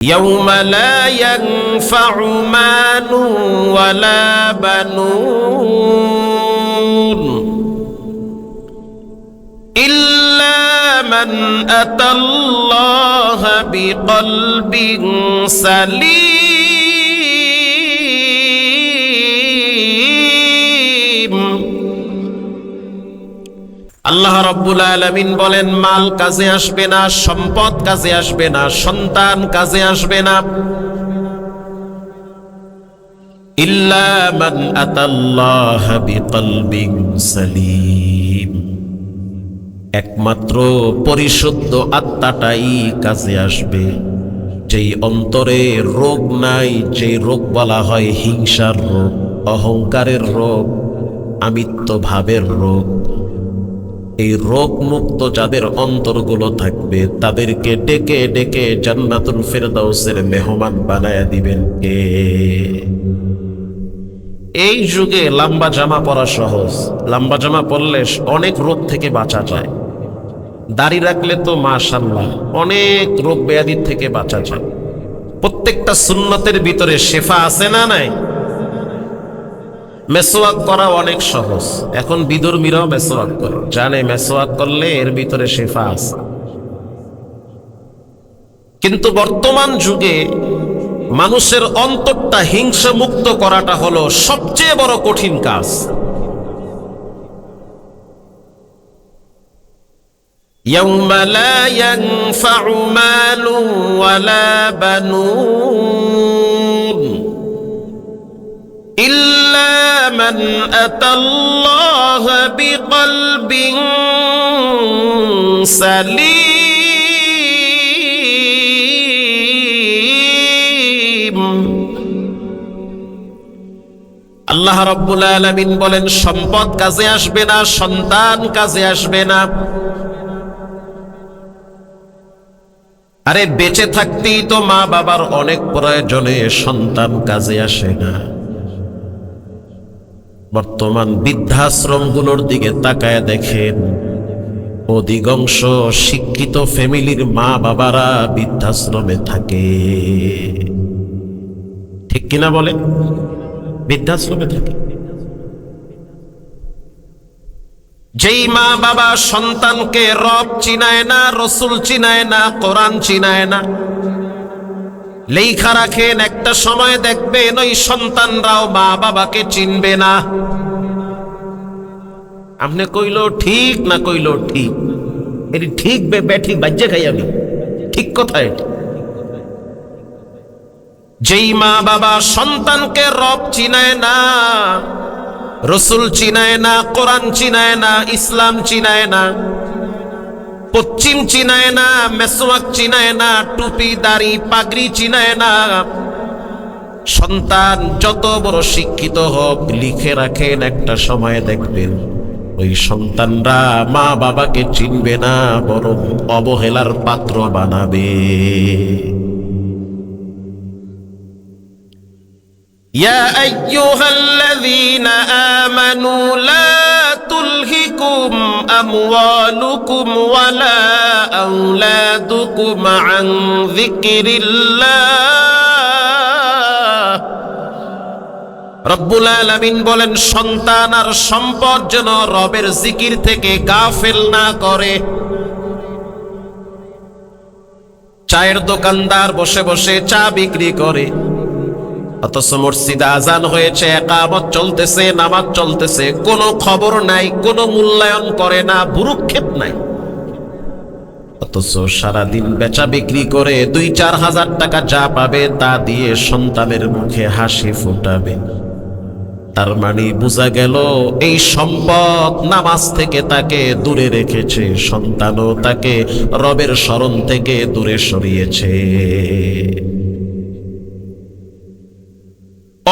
ইয়াউমা লা ইয়ানফাউ মালু ওয়ালা বানুন ইল্লা মান আতাল্লাহা বিকলবিন সালিম। আল্লাহ রাব্বুল আলামিন বলেন, মাল কাজে আসবে না, সম্পদ কাজে আসবে না, সন্তান কাজে আসবে না, ইল্লা মান আতাল্লাহা বিকলবিন সালিম, একমাত্র পরিশুদ্ধ আত্মাটাই কাজে আসবে, যেই অন্তরে রোগ নাই, যেই রোগ বলা হয় হিংসার রোগ, অহংকারের রোগ, আমিত্ব ভাবের রোগ। এই রোগ মুক্ত যাদের অন্তরগুলো থাকবে তাদেরকে ডেকে ডেকে জান্নাতুল ফেরদাউসের মেহমান বানায়া দিবেন কে? এই যুগে লম্বা জামা পরা সহজ, লম্বা জামা পরলে অনেক রোগ থেকে বাঁচা যায়। দাড়ি রাখলে তো মাশাআল্লাহ অনেক রোগ ব্যাধির থেকে বাঁচা যায়। প্রত্যেকটা সুন্নতের ভিতরে শেফা আছে না নাই? মেসওয়াক করা অনেক সহজ, এখন বিধর্মীরাও মেসওয়াক করে, জানে মেসওয়াক করলে এর ভিতরে শেফা আছে। কিন্তু বর্তমান যুগে মানুষের অন্তরটা হিংসা মুক্ত করাটা হলো সবচেয়ে বড় কঠিন কাজ। ইয়াউমা লা ইয়ানফাউ মালু ওয়ালা বানুন ইল্লা মান আতাল্লাহা বিকলবিন সালিম। আল্লাহ রাব্বুল আলামিন বলেন, সম্পদ কাজে আসবে না, সন্তান কাজে আসবে না। আরে বেঁচে থাকতেই তো মা বাবার অনেক প্রয়োজনে সন্তান কাজে আসে না। বর্তমান বৃদ্ধাশ্রমগুলোর দিকে তাকায় দেখেন, অধিকাংশ শিক্ষিত ফ্যামিলির মা বাবারা বৃদ্ধাশ্রমে থাকে। ঠিক কিনা বলে? বৃদ্ধাশ্রমে থাকে। যেই মা বাবা সন্তানকে রব চিনায় না, রসুল চিনায় না, কোরআন চিনায় না, লেখা রাখেন একটা সময় দেখবেন ওই সন্তানরাও মা বাবাকে চিনবে না। আপনি কইলো ঠিক না কইলো ঠিক, এটি ঠিক ঠিক বাজ্যে খাই আমি, ঠিক কথা এটি। যেই মা বাবা সন্তানকে রব চিনায় না, রসুল চিনায় না, কোরআন চিনায় না, ইসলাম চিনায় না, পশ্চিম চিনায় না, মেসওয়াক চিনায় না, টুপি দাড়ি পাগড়ি চিনায় না, সন্তান যত বড় শিক্ষিত হোক, লিখে রাখেন একটা সময় দেখবেন ওই সন্তানরা মা বাবাকে চিনবে না, বরং অবহেলার পাত্র বানাবে। ইয়া আইয়ুহাল্লাযীনা আমানু লা তুলহিকুম আমওয়ালুকুম ওয়ালা আওলাদুকুম আন যিকরিল্লাহ। রব্বুল আলামিন বলেন, সন্তান আর সম্পদ যেন রবের জিকির থেকে গাফেল না করে। চায়ের দোকানদার বসে বসে চা বিক্রি করে, অথচ মসজিদে আজান হয়েছে, ইকামত চলতেছে, নামাজ চলতেছে, কোনো খবর নাই, কোনো মূল্যায়ন করে না, ভ্রুক্ষেপ নাই। অথচ সারাদিন বেচা বিক্রি করে ২-৪ হাজার টাকা যা পাবে তা দিয়ে সন্তানের মুখে হাসি ফোটাবে। তার মানে বোঝা গেল এই সম্পদ নামাজ থেকে তাকে দূরে রেখেছে, সন্তানও তাকে রবের শরণ থেকে দূরে সরিয়েছে।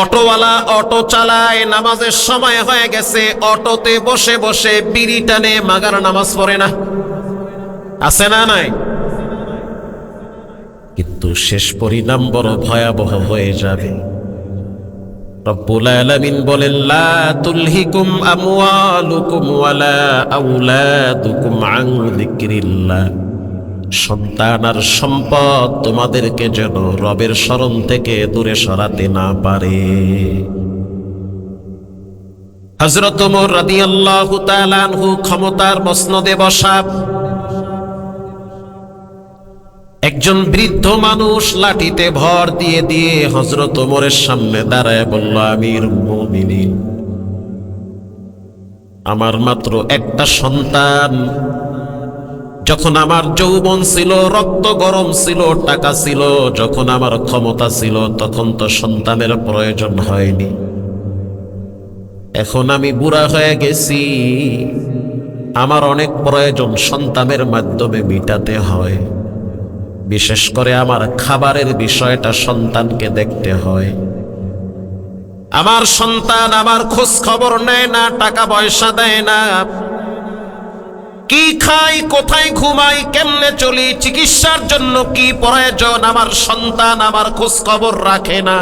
অটোওয়ালা অটো চালায়, নামাজের সময় হয়ে গেছে, অটোতে বসে বসে বিড়ি টানে, মাগার নামাজ পড়ে না, আছে না নাই? কিন্তু শেষ পরিণাম বড় ভয়াবহ হয়ে যাবে। রব্বুল আলামিন বলেন, লা তুলহিকুম আমওয়ালুকুম ওয়ালা আওলাদুকুম আন যিকরিল্লাহ সন্তান আর সম্পদ তোমাদেরকে যেন রবের শরণ থেকে দূরে সরাতে না পারে। হযরত ওমর রাদিয়াল্লাহু তাআলা আনহু ক্ষমতার মসনদে বসা, একজন বৃদ্ধ মানুষ লাঠিতে ভর দিয়ে দিয়ে হযরত ওমরের সামনে দাঁড়ায় বলল, আমির মুমিনিন, আমার মাত্র একটা সন্তান। যখন আমার যৌবন ছিল, রক্ত গরম ছিল, টাকা ছিল, যখন আমার ক্ষমতা ছিল, তখন তো সন্তানের প্রয়োজন হয়নি। এখন আমি বুড়া হয়ে গেছি, আমার অনেক প্রয়োজন সন্তানের মাধ্যমে মিটাতে হয়। বিশেষ করে আমার খাবারের বিষয়টা সন্তানকে দেখতে হয়। আমার সন্তান আমার খোঁজ খবর নেয় না, টাকা পয়সা দেয় না, কি খাই, কোথায় ঘুমাই, কেমনে চলি, চিকিৎসার জন্য কি প্রয়োজন, আমার সন্তান আমার খোঁজ খবর রাখে না।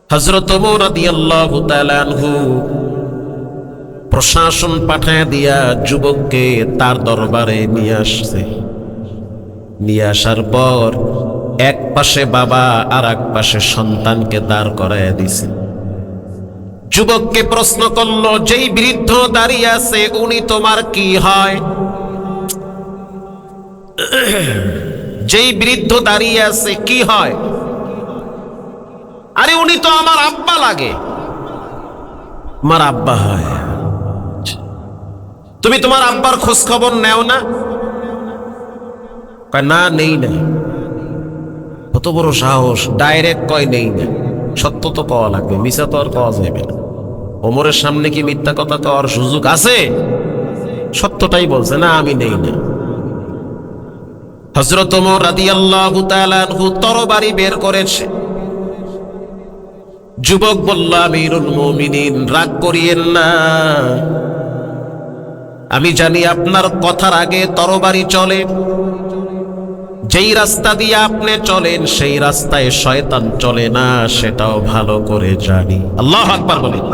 হযরত ওমর রাদিয়াল্লাহু তাআলা আনহু প্রশাসন পাঠায় দিয়া যুবককে তার দরবারে নিয়ে আসছে। নিয়ে আসার পর এক পাশে বাবা আর এক পাশে সন্তানকে দাঁড় করায় দিছে। যুবককে প্রশ্ন করলো, যেই বৃদ্ধ দাঁড়িয়ে আছে উনি তোমার কি হয়? যেই বৃদ্ধ দাঁড়িয়ে আছে কি হয়? আরে উনি তো আমার আব্বা লাগে। আমার আব্বা হয়? তুমি তোমার আব্বার খোঁজ খবর নেও না? না, নেই না। কত বড় সাহস, ডাইরেক্ট কয় নেই না। সত্য তো কওয়া লাগবে, মিছা তো আর কওয়া যাবে না। ওমরের সামনে কি মিথ্যা কথা কওয়ার সুযোগ আছে? সত্যটাই বলছে, না আমি নেই না। হযরত ওমর রাদিয়াল্লাহু তাআলা আনহু তরবারি বের করেছে। যুবক বলল, আমিরুল মুমিনিন, রাগ করিয়েন না, আমি জানি আপনার কথার আগে তরবারি চলে। যেই রাস্তা দিয়ে আপনি চলেন সেই রাস্তায় শয়তান চলে না, সেটাও ভালো করে জানি। আল্লাহু আকবার বলেন।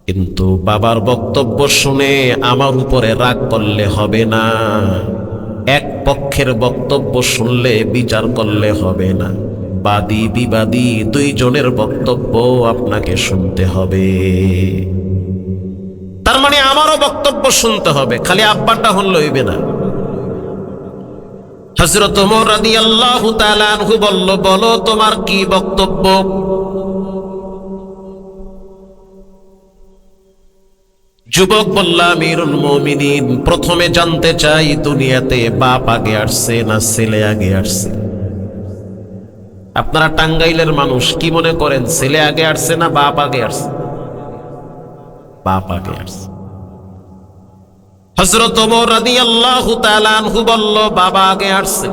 কিন্তু বাবার বক্তব্য শুনে আমার উপরে রাগ করলে হবে না, এক পক্ষের বক্তব্য শুনলে বিচার করলে হবে না। বাদী বিবাদী দুইজনের বক্তব্য আপনাকে শুনতে হবে। তার মানে আমারও বক্তব্য শুনতে হবে, খালি আব্বারটা হলে হইবে না। হযরত ওমর রাদিয়াল্লাহু তাআলা আনহু বলল, বলো তোমার কি বক্তব্য? যুবক বলল, আমিরুল মুমিনিন, প্রথমে জানতে চাই দুনিয়াতে বাপ আগে আসছে না ছেলে আগে আসছে? আপনারা টাঙ্গাইলের মানুষ, কি মনে করেন ছেলে আগে আসছে না বাপ আগে আসছে? বাপ আগে আসছে। হযরত ওমর রাদিয়াল্লাহু তাআলা আনহু বলল, বাবা আগে আসছে।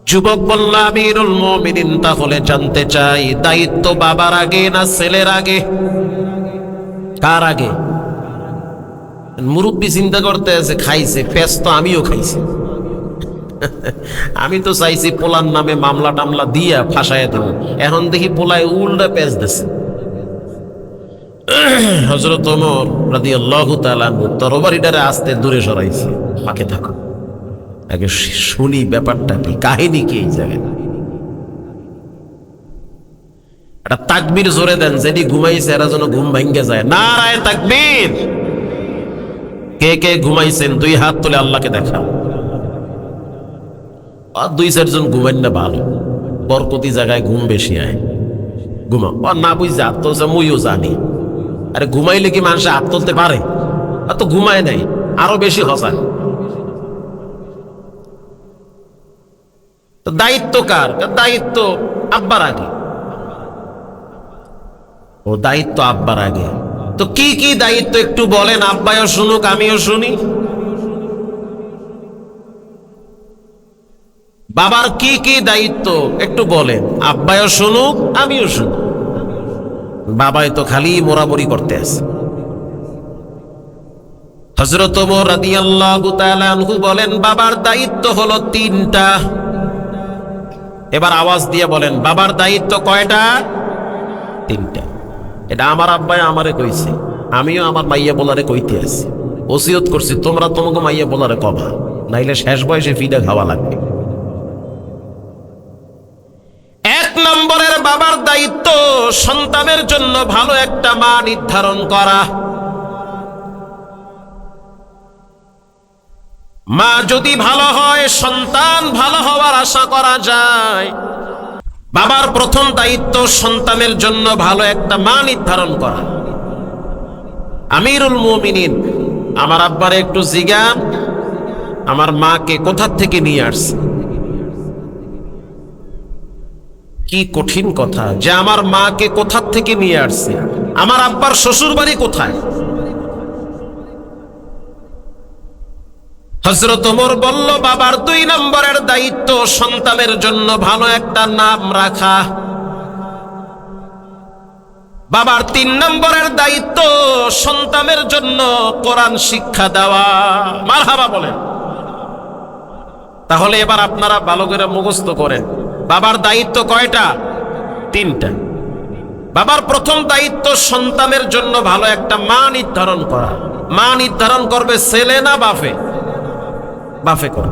যুবক বলল, আমিরুল মুমিনিন, তাহলে জানতে চাই দায়িত্ব বাবার আগে না ছেলের আগে? কার আগে? মুরব্বী চিন্তা করতে আছে, খাইছে পেস তো আমিও খাইছি। আমি তো চাইছি পোলার নামে মামলা টামলা দিয়া ফাঁসায় দেব, এখন দেখি পোলায় উল্টা পেস দিছে। হযরত ওমর রাদিয়াল্লাহু তাআলা আনহু তরবারিটারে আস্তে দূরে সরাইছে। পাকে থাকো, আগে শুনি ব্যাপারটা কি, কাহিনী কি এই জায়গায়। একটা তাকবীর জোরে দেন, যেটি ঘুমাইছে এরা যেন ঘুম ভাঙ্গে যায়। নারায়ে তাকবীর। কে কে ঘুমাইছেন দুই হাত তুলে আল্লাহকে দেখা। আর দুই চারজন ঘুমাইন না, ভালো বরকতি জায়গায় ঘুম বেশি আয়, ঘুমাও। আর না বুঝছে হাত তুলছে, মুইও জানি। আরে ঘুমাইলে কি মানুষ হাত তুলতে পারে? আর তো ঘুমায় নাই, আরো বেশি হসায়। দায়িত্ব কার? দায়িত্ব আব্বার আগে। ও দায়িত্ব আব্বার আগে। তো কি কি দায়িত্ব একটু বলেন, আব্বাও শুনুক আমিও শুনি। বাবার কি কি দায়িত্ব একটু বলেন, আব্বাও শুনুক আমিও শুনুক। বাবাই তো খালি মোরামরি করতে আছে। হযরত ওমর রাদিয়াল্লাহু তাআলা আনহু বলেন, বাবার দায়িত্ব হলো 3টা। এবার আওয়াজ দিয়ে বলেন, বাবার দায়িত্ব কয়টা? 3টা। এটা আমার আব্বাই আমারে কইছে, আমিও আমার মাইয়া বলারে কইতে আছি, ওসিয়ত করছি তোমরা তোমাকে মাইয়া বলারে কবা, নাইলে শেষ বয়সে ফিডা খাওয়া লাগবে। এক নম্বরের বাবার দায়িত্ব সন্তানের জন্য ভালো একটা মা নির্ধারণ করা। মা যদি ভালো হয় সন্তান ভালো হওয়ার আশা করা যায়। বাবার প্রথম দায়িত্ব সন্তানের জন্য ভালো একটা মা নির্ধারণ করা। আমিরুল মুমিনিন আমার আব্বারে একটু জিজ্ঞান, আমার মাকে কোথা থেকে নিয়ে আসছে। কি কঠিন কথা যে আমার মাকে কোথা থেকে নিয়ে আসছে, আমার আব্বার শ্বশুর বাড়ি কোথায়। হযরত ওমর বলল, বাবার 2 নম্বরের দায়িত্ব সন্তানের জন্য ভালো একটা নাম রাখা। বাবার 3 নম্বরের দায়িত্ব সন্তানের জন্য কোরআন শিক্ষা দেওয়া। মারহাবা বলেন। তাহলে এবার আপনারা ভালো করে মুখস্থ করেন, বাবার দায়িত্ব কয়টা? 3টা। বাবার প্রথম দায়িত্ব সন্তানের জন্য ভালো একটা মা নির্ধারণ করা। মা নির্ধারণ করবে ছেলে না বাপে? বাপে করে।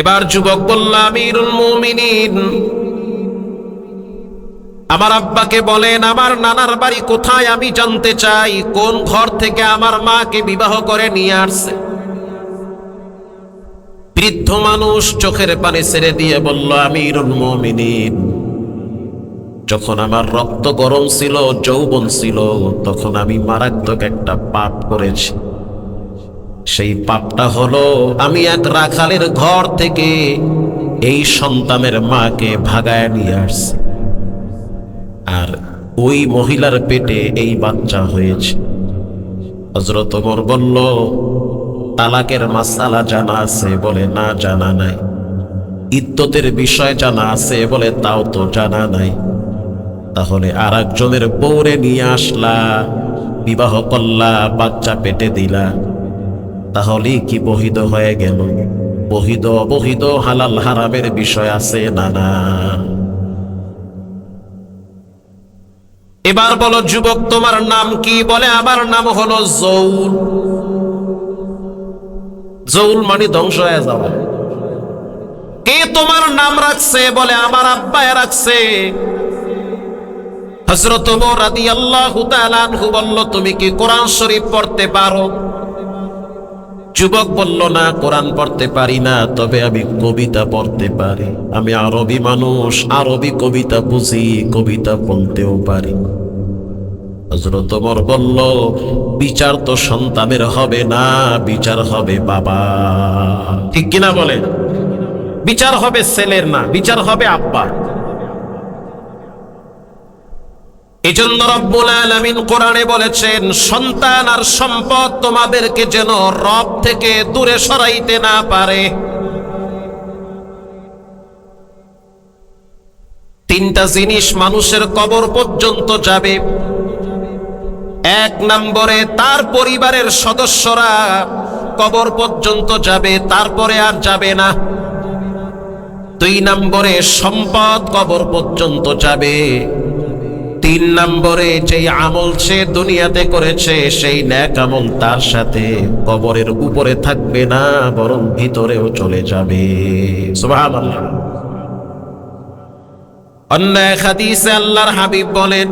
এবার যুবক বলল, আমিরুল মুমিনিন আমার আব্বাকে বলেন আমার নানার বাড়ি কোথায় আমি জানতে চাই, কোন ঘর থেকে আমার মাকে বিবাহ করে নিয়ে আসছে। বৃদ্ধ মানুষ চোখের পানি ছেড়ে দিয়ে বলল, আমিরুল মুমিনিন যখন আমার রক্ত গরম ছিল, যৌবন ছিল, তখন আমি মারাত্মক একটা পাপ করেছি। সেই পাপটা হলো আমি এক রাখালের ঘর থেকে এই সন্তানের মাকে ভাগায় নিয়ে আসছি, আর ওই মহিলার পেটে এই বাচ্চা হয়েছে। হযরত ওমর বলল, তালাকের মাসালা জানা আছে? বলে না, জানা নাই। ইদ্যতের বিষয় জানা আছে? বলে তাও তো জানা নাই। তাহলে আর একজনের বউরে নিয়ে আসলা, বিবাহ করলা, বাচ্চা পেটে দিলা, তাহলে কি বহিদ হয়ে গেল? বহিদ অবহিদ হালাল হারামের বিষয় আছে না? না। এবার বলো যুবক তোমার নাম কি? বলে আমার নাম হলো জৌল। জৌল মানে ধ্বংস হয়ে যাওয়া। কে তোমার নাম রাখছে? বলে আমার আব্বায়ে রাখছে। হযরত ওমর রাদিয়াল্লাহু তাআলা আনহু বলল, তুমি কি কোরআন শরীফ পড়তে পারো? যুবক বলল, না, কোরআন পড়তে পারি না, তবে আমি কবিতা পড়তে পারি। আমি আরবি মানুষ, আরবি কবিতা বুঝি, কবিতা বলতেও পারি। হযরত ওমর বলল, বিচার তো সন্তানের হবে না, বিচার হবে বাবা। ঠিক কিনা বলে? বিচার হবে ছেলের না, বিচার হবে আব্বার। এজন্য রব্বুল আলামিন কোরআনে বলেছেন, সন্তান আর সম্পদ তোমাদেরকে যেন রব থেকে দূরে সরাইতে না পারে। 3টা জিনিস মানুষের কবর পর্যন্ত যাবে। 1 নম্বরে তার পরিবারের সদস্যরা কবর পর্যন্ত যাবে, তারপরে আর যাবে না। 2 নম্বরে সম্পদ কবর পর্যন্ত যাবে। 3 নম্বরে যেই আমল সে দুনিয়াতে করেছে সেই নেক আমল তার সাথে কবরের উপরে থাকবে না, বরং ভিতরেও চলে যাবে। সুবহানাল্লাহ। অন্য এক হাদিসে আল্লাহর হাবিব বলেন,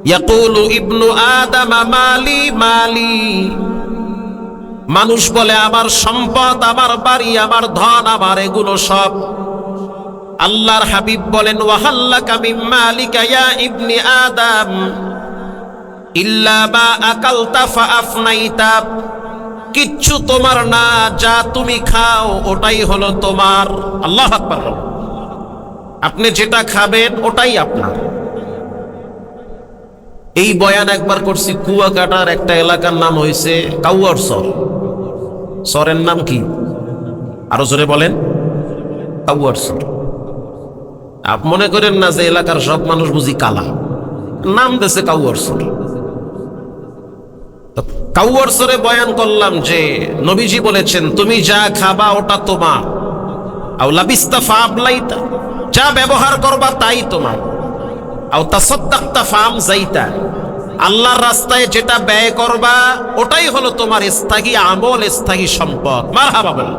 ইয়াকুলু ইবনু আদম মালি মালি। মানুষ বলে আমার সম্পদ, আমার বাড়ি, আমার ধন, আমার এগুলো সব। আল্লাহর হাবিব বলেন, ওয়াহাল্লাকা মিন মালিকা ইয়া ইবনি আদম ইল্লা মা আকালতা ফাআফনাইতা। কিচ্ছু তোমার না, যা তুমি খাও ওটাই হলো তোমার। আল্লাহু আকবার। আপনি যেটা খাবেন ওটাই আপনার। এই বয়ান একবার করছি কুয়াকাটার একটা এলাকার নাম হয়েছে কাউয়ারসর। সরের নাম কি? আরো জোরে বলেন। কাউয়ারসর। আপনি মনে করেন না যে এলাকার সব মানুষ বুঝি কালা, নাম দেশে কাউয়ারসর। কাউয়ারসরে বয়ান করলাম যে নবীজি বলেছেন, তুমি যা খাবা ওটা তোমার। আও লাবিস্তা ফাআবলাইতা, যা ব্যবহার করবা তাই তোমার। আও তাসাদ্দাকতা ফামযাইতা, আল্লাহর রাস্তায় যেটা ব্যয় করবা ওটাই হলো তোমার স্থায়ী আমল, স্থায়ী সম্পদ। মারহাবা বলেন।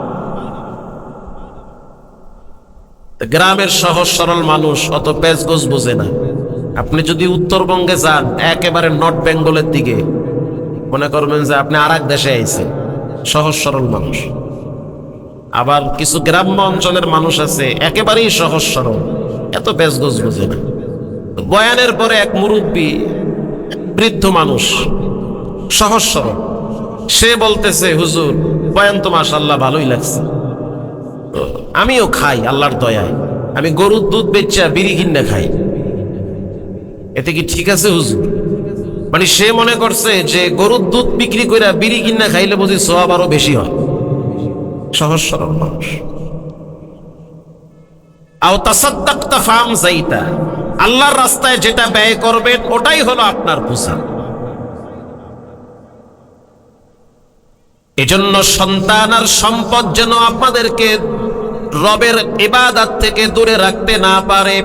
গ্রামের সহজ সরল মানুষ অত পেঁচগোছ বোঝে না। আপনি যদি উত্তরবঙ্গে যান, একেবারে নর্থ বেঙ্গলের দিকে, মনে করবেন যে আপনি আর এক দেশে আইছেন। সহজ সরল মানুষ। আবার কিছু গ্রাম্য অঞ্চলের মানুষ আছে একেবারেই সহজ সরল, এত পেঁচগোছ বোঝে না। বয়ানের পরে এক মুরব্বী, বৃদ্ধ মানুষ, সহজ সরল, সে বলতেছে, হুজুর বয়ান তো মাশাআল্লাহ ভালোই লাগছে, আমিও খাই আল্লাহর দয়ায়, আমি গরুর দুধ বেচা বিড়ি কিনে খাই, এতে কি ঠিক আছে হুজুর? মানে সে মনে করছে যে গরুর দুধ বিক্রি করে বিড়ি কিনে খাইলে বুঝি সওয়াব আরো বেশি হয়। সহজ সরল মানুষ। আও তাসাদ্দাকতা ফামযাইতা, আল্লাহর রাস্তায় যেটা ব্যয় করবেন ওটাই হলো আপনার বোঝা। এজন্য সন্তান আর সম্পদ যেন আপনাদেরকে রবের ইবাদত থেকে দূরে রাখতে না পারে।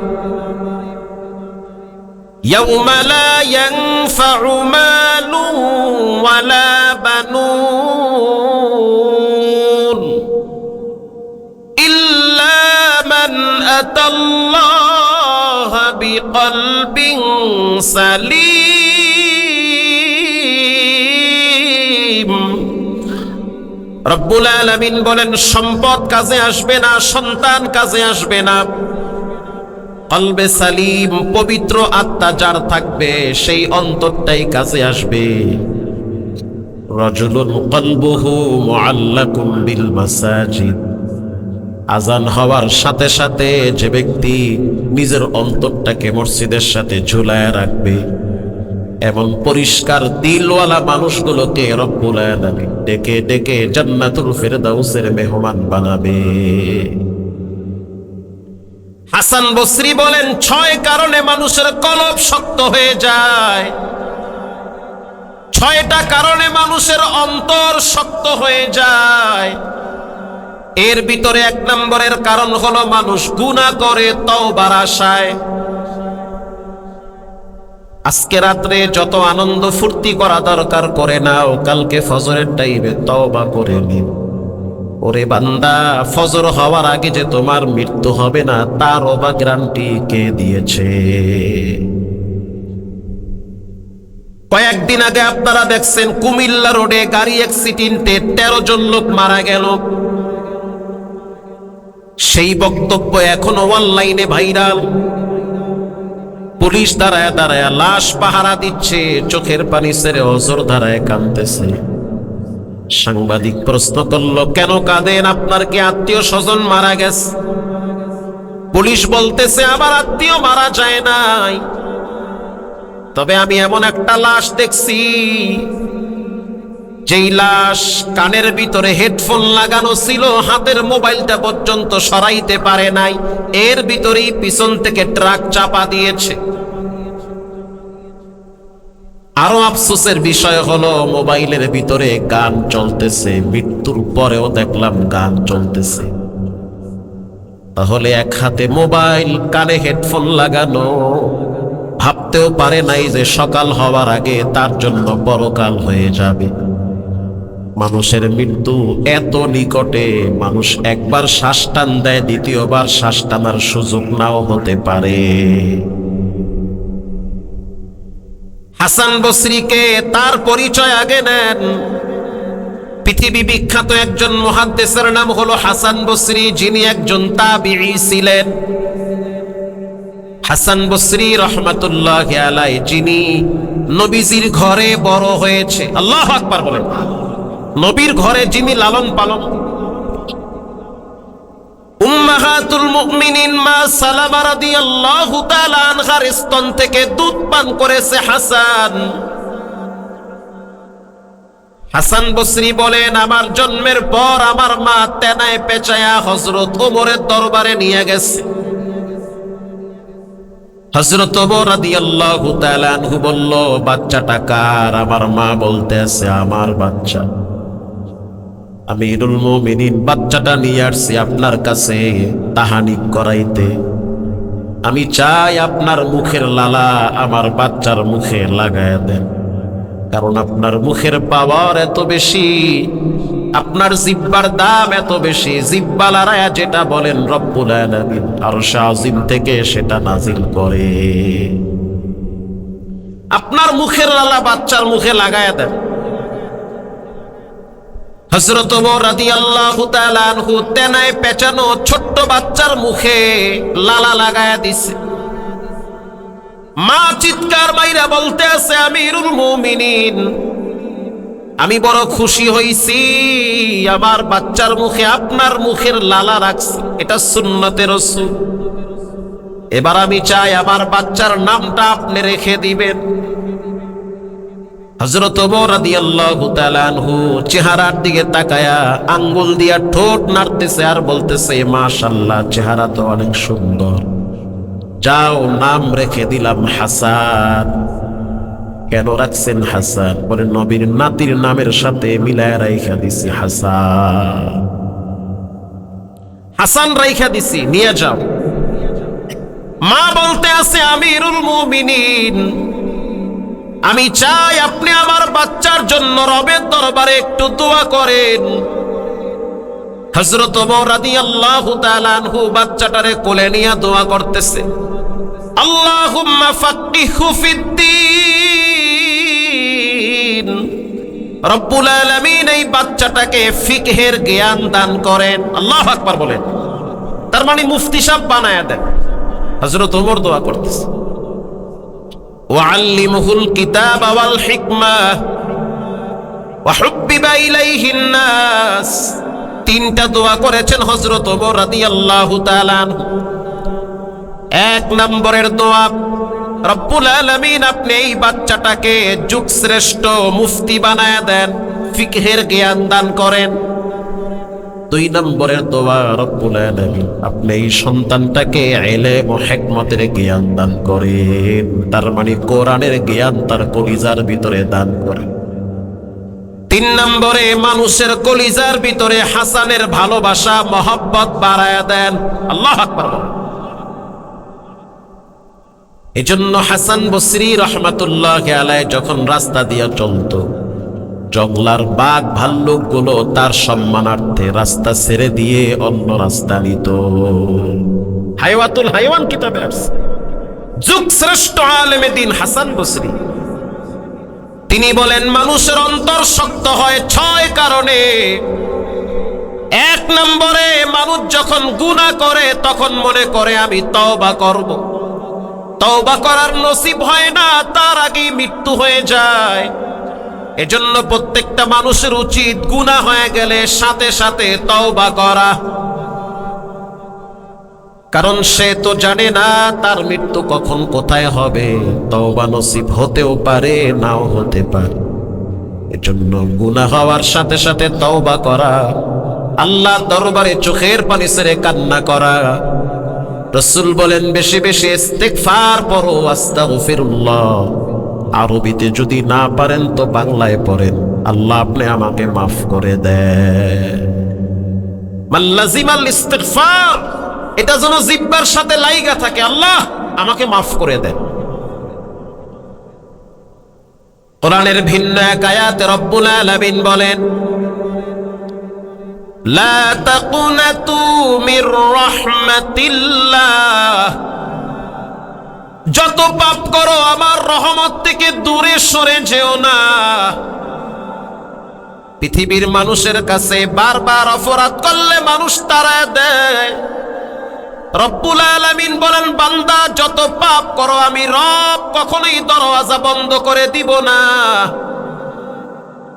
ইয়াউমা লা ইয়ানফাউ মালু ওয়ালা বানুন ইল্লা মান আতাল্লাহা বিকলবিন সালিম। রব্বুল আলামিন বলেন, সম্পদ কাজে আসবে না, সন্তান কাজে আসবে না, কলবে সালিম, পবিত্র আত্মা যার থাকবে সেই অন্তরটাই কাজে আসবে। রাজুলুন কলবুহু মুআল্লাকুম বিল মাসাজিদ, আজান হওয়ার সাথে সাথে যে ব্যক্তি নিজের অন্তরটাকে মসজিদের সাথে ঝুলায় রাখবে, এমন পরিষ্কার দিলওয়ালা মানুষগুলোকে রব্বুল আলামিন ডেকে ডেকে জান্নাতুল ফেরদাউসের মেহমান বানাবে। হাসান বসরি বলেন, 6 কারণে মানুষের কলব শক্ত হয়ে যায়, 6টা কারণে মানুষের অন্তর শক্ত হয়ে যায়। এর ভিতরে 1 নম্বরের কারণ হলো মানুষ গুনাহ করে তওবার আশায়। আজকে রাত্রে যত আনন্দ ফুর্তি করা দরকার করে নাও, কালকে ফজরের টাইমে তওবা করে নিও। ওরে বান্দা, ফজর হওয়ার আগে যে তোমার মৃত্যু হবে না তারও বা গ্যারান্টি কে দিয়েছে? কয়েকদিন আগে আপনারা দেখছেন কুমিল্লা রোডে গাড়ি অ্যাক্সিডেন্টে 13 জন লোক মারা গেল। সেই বক্তব্য এখনো অনলাইনে ভাইরাল। পুলিশ দাঁড়ায় দাঁড়ায় লাশ পাহারা দিচ্ছে, চোখের পানি ছেড়ে অঝর ধারায় কাঁদতেছে। সাংবাদিক প্রশ্ন করলো, কেন কাঁদেন? আপনার কি আত্মীয় স্বজন মারা গেছে? পুলিশ বলতেছে, আমার আত্মীয় মারা যায় নাই, তবে আমি এমন একটা লাশ দেখছি যেই লাশ কানের ভিতরে হেডফোন লাগানো ছিল, হাতের মোবাইলটা পর্যন্ত সরাইতে পারে নাই, এর ভিতরেই পিছন থেকে ট্রাক চাপা দিয়েছে। আরো আফসোসের বিষয় হলো মোবাইলের ভিতরে গান চলতেছে, মৃত্যুর পরেও দেখলাম গান চলতেছে। তাহলে এক হাতে মোবাইল, কানে হেডফোন লাগানো, ভাবতেও পারে নাই যে সকাল হওয়ার আগে তার জন্য পরকাল হয়ে যাবে। মানুষের মৃত্যু এত নিকটে, মানুষ একবার শ্বাস টান দেয়, দ্বিতীয়বার শ্বাস টানার সুযোগ নাও হতে পারে। হাসান বসরিকে তার পরিচয় আগে নেন। পৃথিবী বিখ্যাত একজন মুহাদ্দিসের নাম হলো হাসান বসরি, যিনি একজন তাবিঈ ছিলেন। হাসান বসরি রহমাতুল্লাহি আলাইহি, যিনি নবীজির ঘরে বড় হয়েছে। আল্লাহু আকবার বলেন। নবীর ঘরে যিনি লালন পালন। উম্মাহাতুল মুমিনিন মা সালামা রাদিয়াল্লাহু তাআলা আনহার স্তন থেকে দুধ পান করেছে হাসান। হাসান বসরি বলেন, আমার জন্মের পর আমার মা তেনায় পেঁচায়া হযরত ওমরের দরবারে নিয়ে গেছে। হযরত ওমর রাদিয়াল্লাহু তাআলা আনহু বলল, বাচ্চাটা কার? আমার মা বলতে আছে, আমার বাচ্চা। আমিরুল মুমিনিন, বাচ্চাটা নিয়ে আসছি আপনার কাছে তাহানিক করাইতে। আমি চাই আপনার মুখের লালা আমার বাচ্চার মুখে লাগায় দেন, কারণ আপনার মুখের পাওয়ার এত বেশি, আপনার জিব্বার দাম এত বেশি, জিব্বা লড়ায়া যেটা বলেন রব্বুল আলামিন আরশ আজিম থেকে সেটা নাজিল করে। আপনার মুখের লালা বাচ্চার মুখে লাগায় দেন। হযরত ওমর রাদিয়াল্লাহু তাআলা আনহু তেনায় পেঁচানো ছোট্ট বাচ্চার মুখে লালা লাগায়া দিছে। মা চিৎকার মাইরা বলতে আছে, আমিরুল মুমিনিন, আমি বড় খুশি হইছি আমার বাচ্চার মুখে আপনার মুখের লালা রাখছি, এটা সুন্নতে রাসূল। এবার আমি চাই আমার বাচ্চার নামটা আপনি রেখে দিবেন। হযরত ওমর রাদিয়াল্লাহু তাআলা আনহু চেহারার দিকে তাকায়া আঙ্গুল দিয়া ঠোঁট নাড়তেছে আর বলতেছে, মাশাআল্লাহ, চেহারা তো অনেক সুন্দর, যাও নাম রেখে দিলাম হাসান। কেন রাখছেন হাসান? বলে নবীর নাতির নামের সাথে মিলায় রাইখা দিছি হাসান। হাসান রাইখা দিছি, নিয়ে যাও। মা বলতে আছে, আমিরুল মুমিনিন, আমি চাই আপনি আমার বাচ্চার জন্য রবের দরবারে একটু দোয়া করেন। হযরত ওমর রাদিয়াল্লাহু তাআলা আনহু বাচ্চাটারে কোলে নিয়ে দোয়া করতেছে, আল্লাহুম্মা ফাক্কিহু ফিদ্দীন, রব্বুল আলামিন এই বাচ্চাটাকে ফিকহের জ্ঞান দান করেন। আল্লাহু আকবার বলেন। তার মানে মুফতি সাহেব বানায়া দেন। হযরত ওমর দোয়া করতেছে, ওয়াল্লিমুহুল কিতাব ওয়াল হিকমা ওয়া হুব্বিবা ইলাইহিন নাস। তিনটা দোয়া করেছেন হযরত ওমর রাদিয়াল্লাহু তাআলা আনহু। এক নম্বরের দোয়া, রব্বুল আলামিন আপনি এই বাচ্চাটাকে যুগশ্রেষ্ঠ মুফতি বানায়া দেন, ফিকহের জ্ঞান দান করেন। দুই নম্বরের দোয়া, রব্বুল আলামিন আপনি এই সন্তানটাকে ইলম ও হিকমতের জ্ঞান দান করেন, তার মানে কোরআনের জ্ঞান তার কলিজার ভিতরে দান করেন। তিন নম্বরে মানুষের কলিজার ভিতরে হাসানের ভালোবাসা মহব্বত বাড়ায়া দেন। আল্লাহু আকবার। এজন্য হাসান বসরি রহমাতুল্লাহি আলাইহি যখন রাস্তা দিয়া চলত, জঙ্গলার বাঘ ভাল্লুক গুলো তার সম্মানার্থে রাস্তা ছেড়ে দিয়ে অন্য রাস্তা নিত। হায়াতুল হাইওয়ান কিতাবে আছে। যুগ শ্রেষ্ঠ আলেমে দ্বীন হাসান বসরি তিনি বলেন, মানুষের অন্তর শক্ত হয় 6 কারণে। এক নম্বরে, মানুষ যখন গুনাহ করে তখন মনে করে আমি তওবা করব, তওবা করার নসিব হয় না, তার আগেই মৃত্যু হয়ে যায়। এজন্য প্রত্যেকটা মানুষের উচিত গুনাহ হয়ে গেলে সাথে সাথে তওবা করা, কারণ সে তো জানে না তার মৃত্যু কখন কোথায় হবে। তওবা নসিব হতেও পারে, নাও হতে পারে। এজন্য গুনাহ হওয়ার সাথে সাথে তওবা করা, আল্লাহর দরবারে চোখের পানি ছেড়ে কান্না করা। রাসূল বলেন, বেশি বেশি ইস্তিগফার পড়ো, আস্তাগফিরুল্লাহ। আরবিতে যদি না পারেন তো বাংলায় পড়েন, আল্লাহ আপনি আমাকে মাফ করে দেন। মান লাজিমাল ইস্তিগফার, এটা যেন জিহ্বার সাথে লাইগা থাকে, আল্লাহ আমাকে মাফ করে দেন। কোরআনের ভিন্ন এক আয়াতে রব্বুল আলামিন বলেন, লা তাকুনাতু মির রাহমাতিল্লাহ, যত পাপ করো আমার রহমত থেকে দূরে সরে যেও না। পৃথিবীর মানুষের কাছে বারবার অপরাধ করলে মানুষ তাড়ায় দেয়। রব্বুল আলামিন বলেন, বান্দা যত পাপ করো আমি রব কখনোই দরওয়াজা বন্ধ করে দিব না,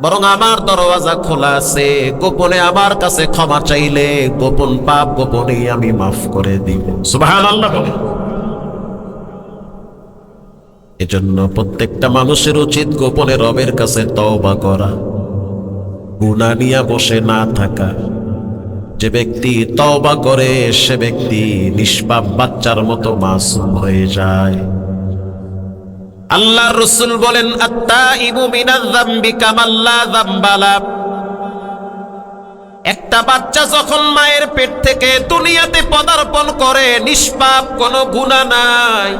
বরং আমার দরওয়াজা খোলা আছে। গোপনে আমার কাছে ক্ষমা চাইলে গোপন পাপ গোপনে আমি মাফ করে দিব। সুবহানাল্লাহ। এজন্য প্রত্যেকটা মানুষের উচিত গোপনে রবের কাছে তওবা করা, গুনাহ নিয়ে বসে না থাকা। যে ব্যক্তি তওবা করে সে ব্যক্তি নিষ্পাপ বাচ্চার মতো মাসুম হয়ে যায়। আল্লাহর রাসূল বলেন, আত-তাইবু মিনায-যামবি কামাল লা যামবা লা। একটা বাচ্চা যখন মায়ের পেট থেকে দুনিয়াতে পদার্পণ করে নিষ্পাপ কোনো গুনাহ নাই,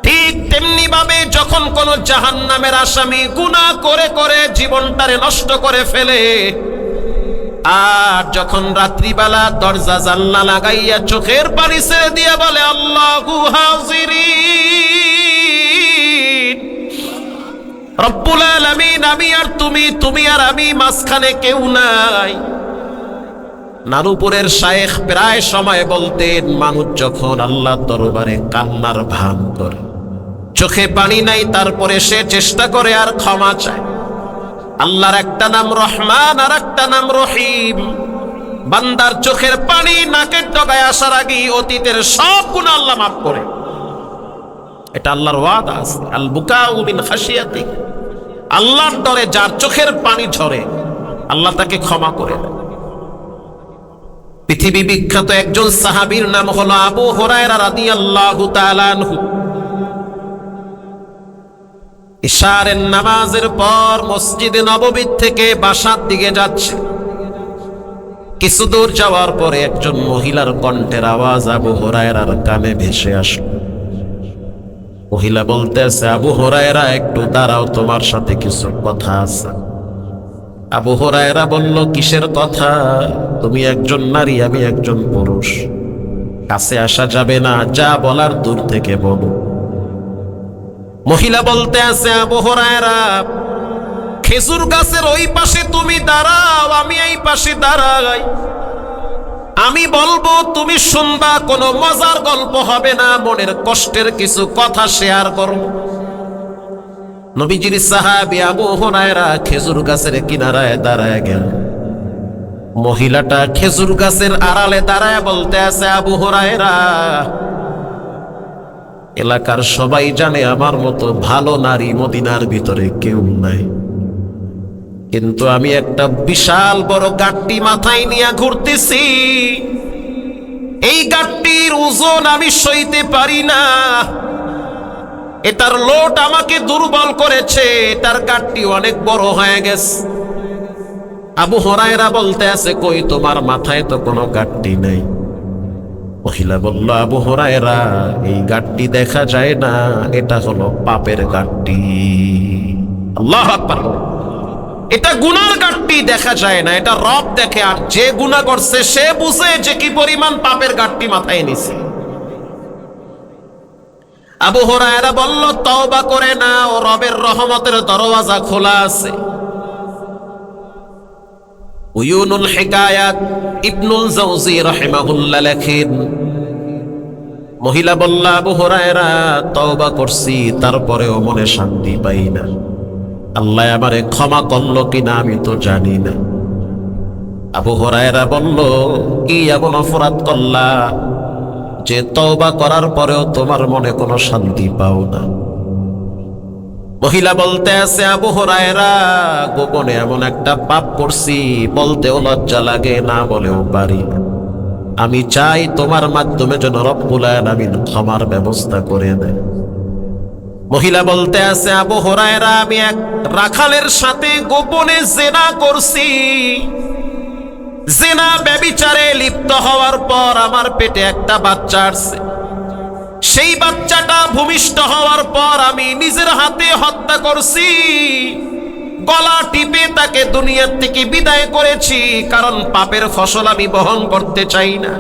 ঠিক তেমনি ভাবে যখন কোন জাহান্নামের আসামি গুনাহ করে করে জীবনটারে নষ্ট করে ফেলে, আর যখন রাত্রিবেলা দরজা জানলা লাগাইয়া চোখের পানি ছেড়ে দিয়ে বলে আল্লাহু হাজিরিন, রব্বুল আলামিন আমি আর তুমি, তুমি আর আমি, মাঝখানে কেউ নাই। নানুপুরের শায়েখ প্রায় সময় বলতেন, মানুষ যখন আল্লাহর দরবারে কান্নার ভান করে, চোখে পানি নাই, তারপরে সে চেষ্টা করে আর ক্ষমা চায়। আল্লাহর একটা নাম রহমান আর একটা নাম রহিম। বান্দার চোখের পানি নাকের ডগায় আসার আগেই অতীতের সব গুনাহ আল্লাহ মাফ করে। এটা আল্লাহর ওয়াদা আছে, আল বুকাউ মিন খাশিয়াতি। আল্লাহর ডরে যার চোখের পানি ঝরে আল্লাহ তাকে ক্ষমা করে দেয়। পৃথিবী বিখ্যাত একজন সাহাবীর নাম হলো আবু হুরায়রা রাদিয়াল্লাহু তাআলা আনহু। ইশারের নামাজের পর মসজিদে নববী থেকে বাসার দিকে যাচ্ছে। কিছু দূর যাওয়ার পরে একজন মহিলার কণ্ঠের আওয়াজ আবু হুরায়রার কানে ভেসে আসলো। মহিলা বলতেছে, আবু হুরায়রা একটু দাঁড়াও, তোমার সাথে কিছু কথা আছে। আবু হুরায়রা বলল, কিসের কথা? তুমি একজন নারী, আমি একজন পুরুষ, কাছে আসা যাবে না, যা বলার দূর থেকে বলো। মহিলা বলতে আছে, আবু হুরায়রা, খেজুর গাছের ওই পাশে তুমি দাঁড়াও, আমি এই পাশে দাঁড়াই। আমি বলবো, তুমি শুনবা, কোনো মজার গল্প হবে না, মনের কষ্টের কিছু কথা শেয়ার করব। নবীজির সাহাবী আবু হুরায়রা খেজুর গাছের কিনারায় দাঁড়ায় গেল। মহিলাটা খেজুর গাছের আড়ালে দাঁড়ায় বলতে আছে, আবু হুরায়রা, এলাকার সবাই জানে আমার মতো ভালো নারী মদিনার ভিতরে কেউ নাই, কিন্তু আমি একটা বিশাল বড় গাট্টি মাথায় নিয়ে ঘুরতেছি। এই গাট্টির ওজন আমি সইতে পারি না, এটার লোড আমাকে দুর্বল করেছে, এটার গাট্টি অনেক বড় হয়ে গেছে। আবু হুরায়রা বলতে আছে, কই তোমার মাথায় তো কোনো গাট্টি নেই। মহিলা বলল, আবু হুরায়রা, এই গাট্টি দেখা যায় না, এটা হলো পাপের গাট্টি। আল্লাহু আকবার। এটা গুনার গাট্টি দেখা যায় না, এটা রব দেখে, আর যে গুনাহ করছে সে বুঝে যে কি পরিমাণ পাপের গাট্টি মাথায় নিছে। আবু হুরায়রা বলল, তওবা করে নাও, রবের রহমতের দরওয়াজা খোলা আছে। উয়ুনুল হিকায়াত ইবনুল জাওজি রাহিমাহুল্লাহ লেখেন, মহিলা বলল, আবু হুরায়রা, তওবা করছি, তারপরেও মনে শান্তি পাই না। আল্লাহ আমারে ক্ষমা করলো কিনা আমি তো জানি না। আবু হুরায়রা বলল, কি এমন অপরাধ করলা যে তওবা করার পরেও তোমার মনে কোনো শান্তি পাও না? মহিলা বলতে আছে, আবু হুরায়রা, গোপনে এমন একটা পাপ করছি, বলতেও লজ্জা লাগে, না বলেও পারি না। আমি চাই তোমার মাধ্যমে যেন রব্বুল আলামিন ক্ষমার ব্যবস্থা করে দেয়। মহিলা বলতে আছে, আবু হুরায়রা, আমি এক রাখালের সাথে গোপনে জিনা করছি। জিনা ব্যভিচারে লিপ্ত হওয়ার পর আমার পেটে একটা বাচ্চা আসছে। সেই বাচ্চাটা ভূমিষ্ঠ হওয়ার পর আমি নিজের হাতে হত্যা করছি, গলা টিপে তাকে দুনিয়ার থেকে বিদায় করেছি, কারণ পাপের ফসল আমি বহন করতে চাই না।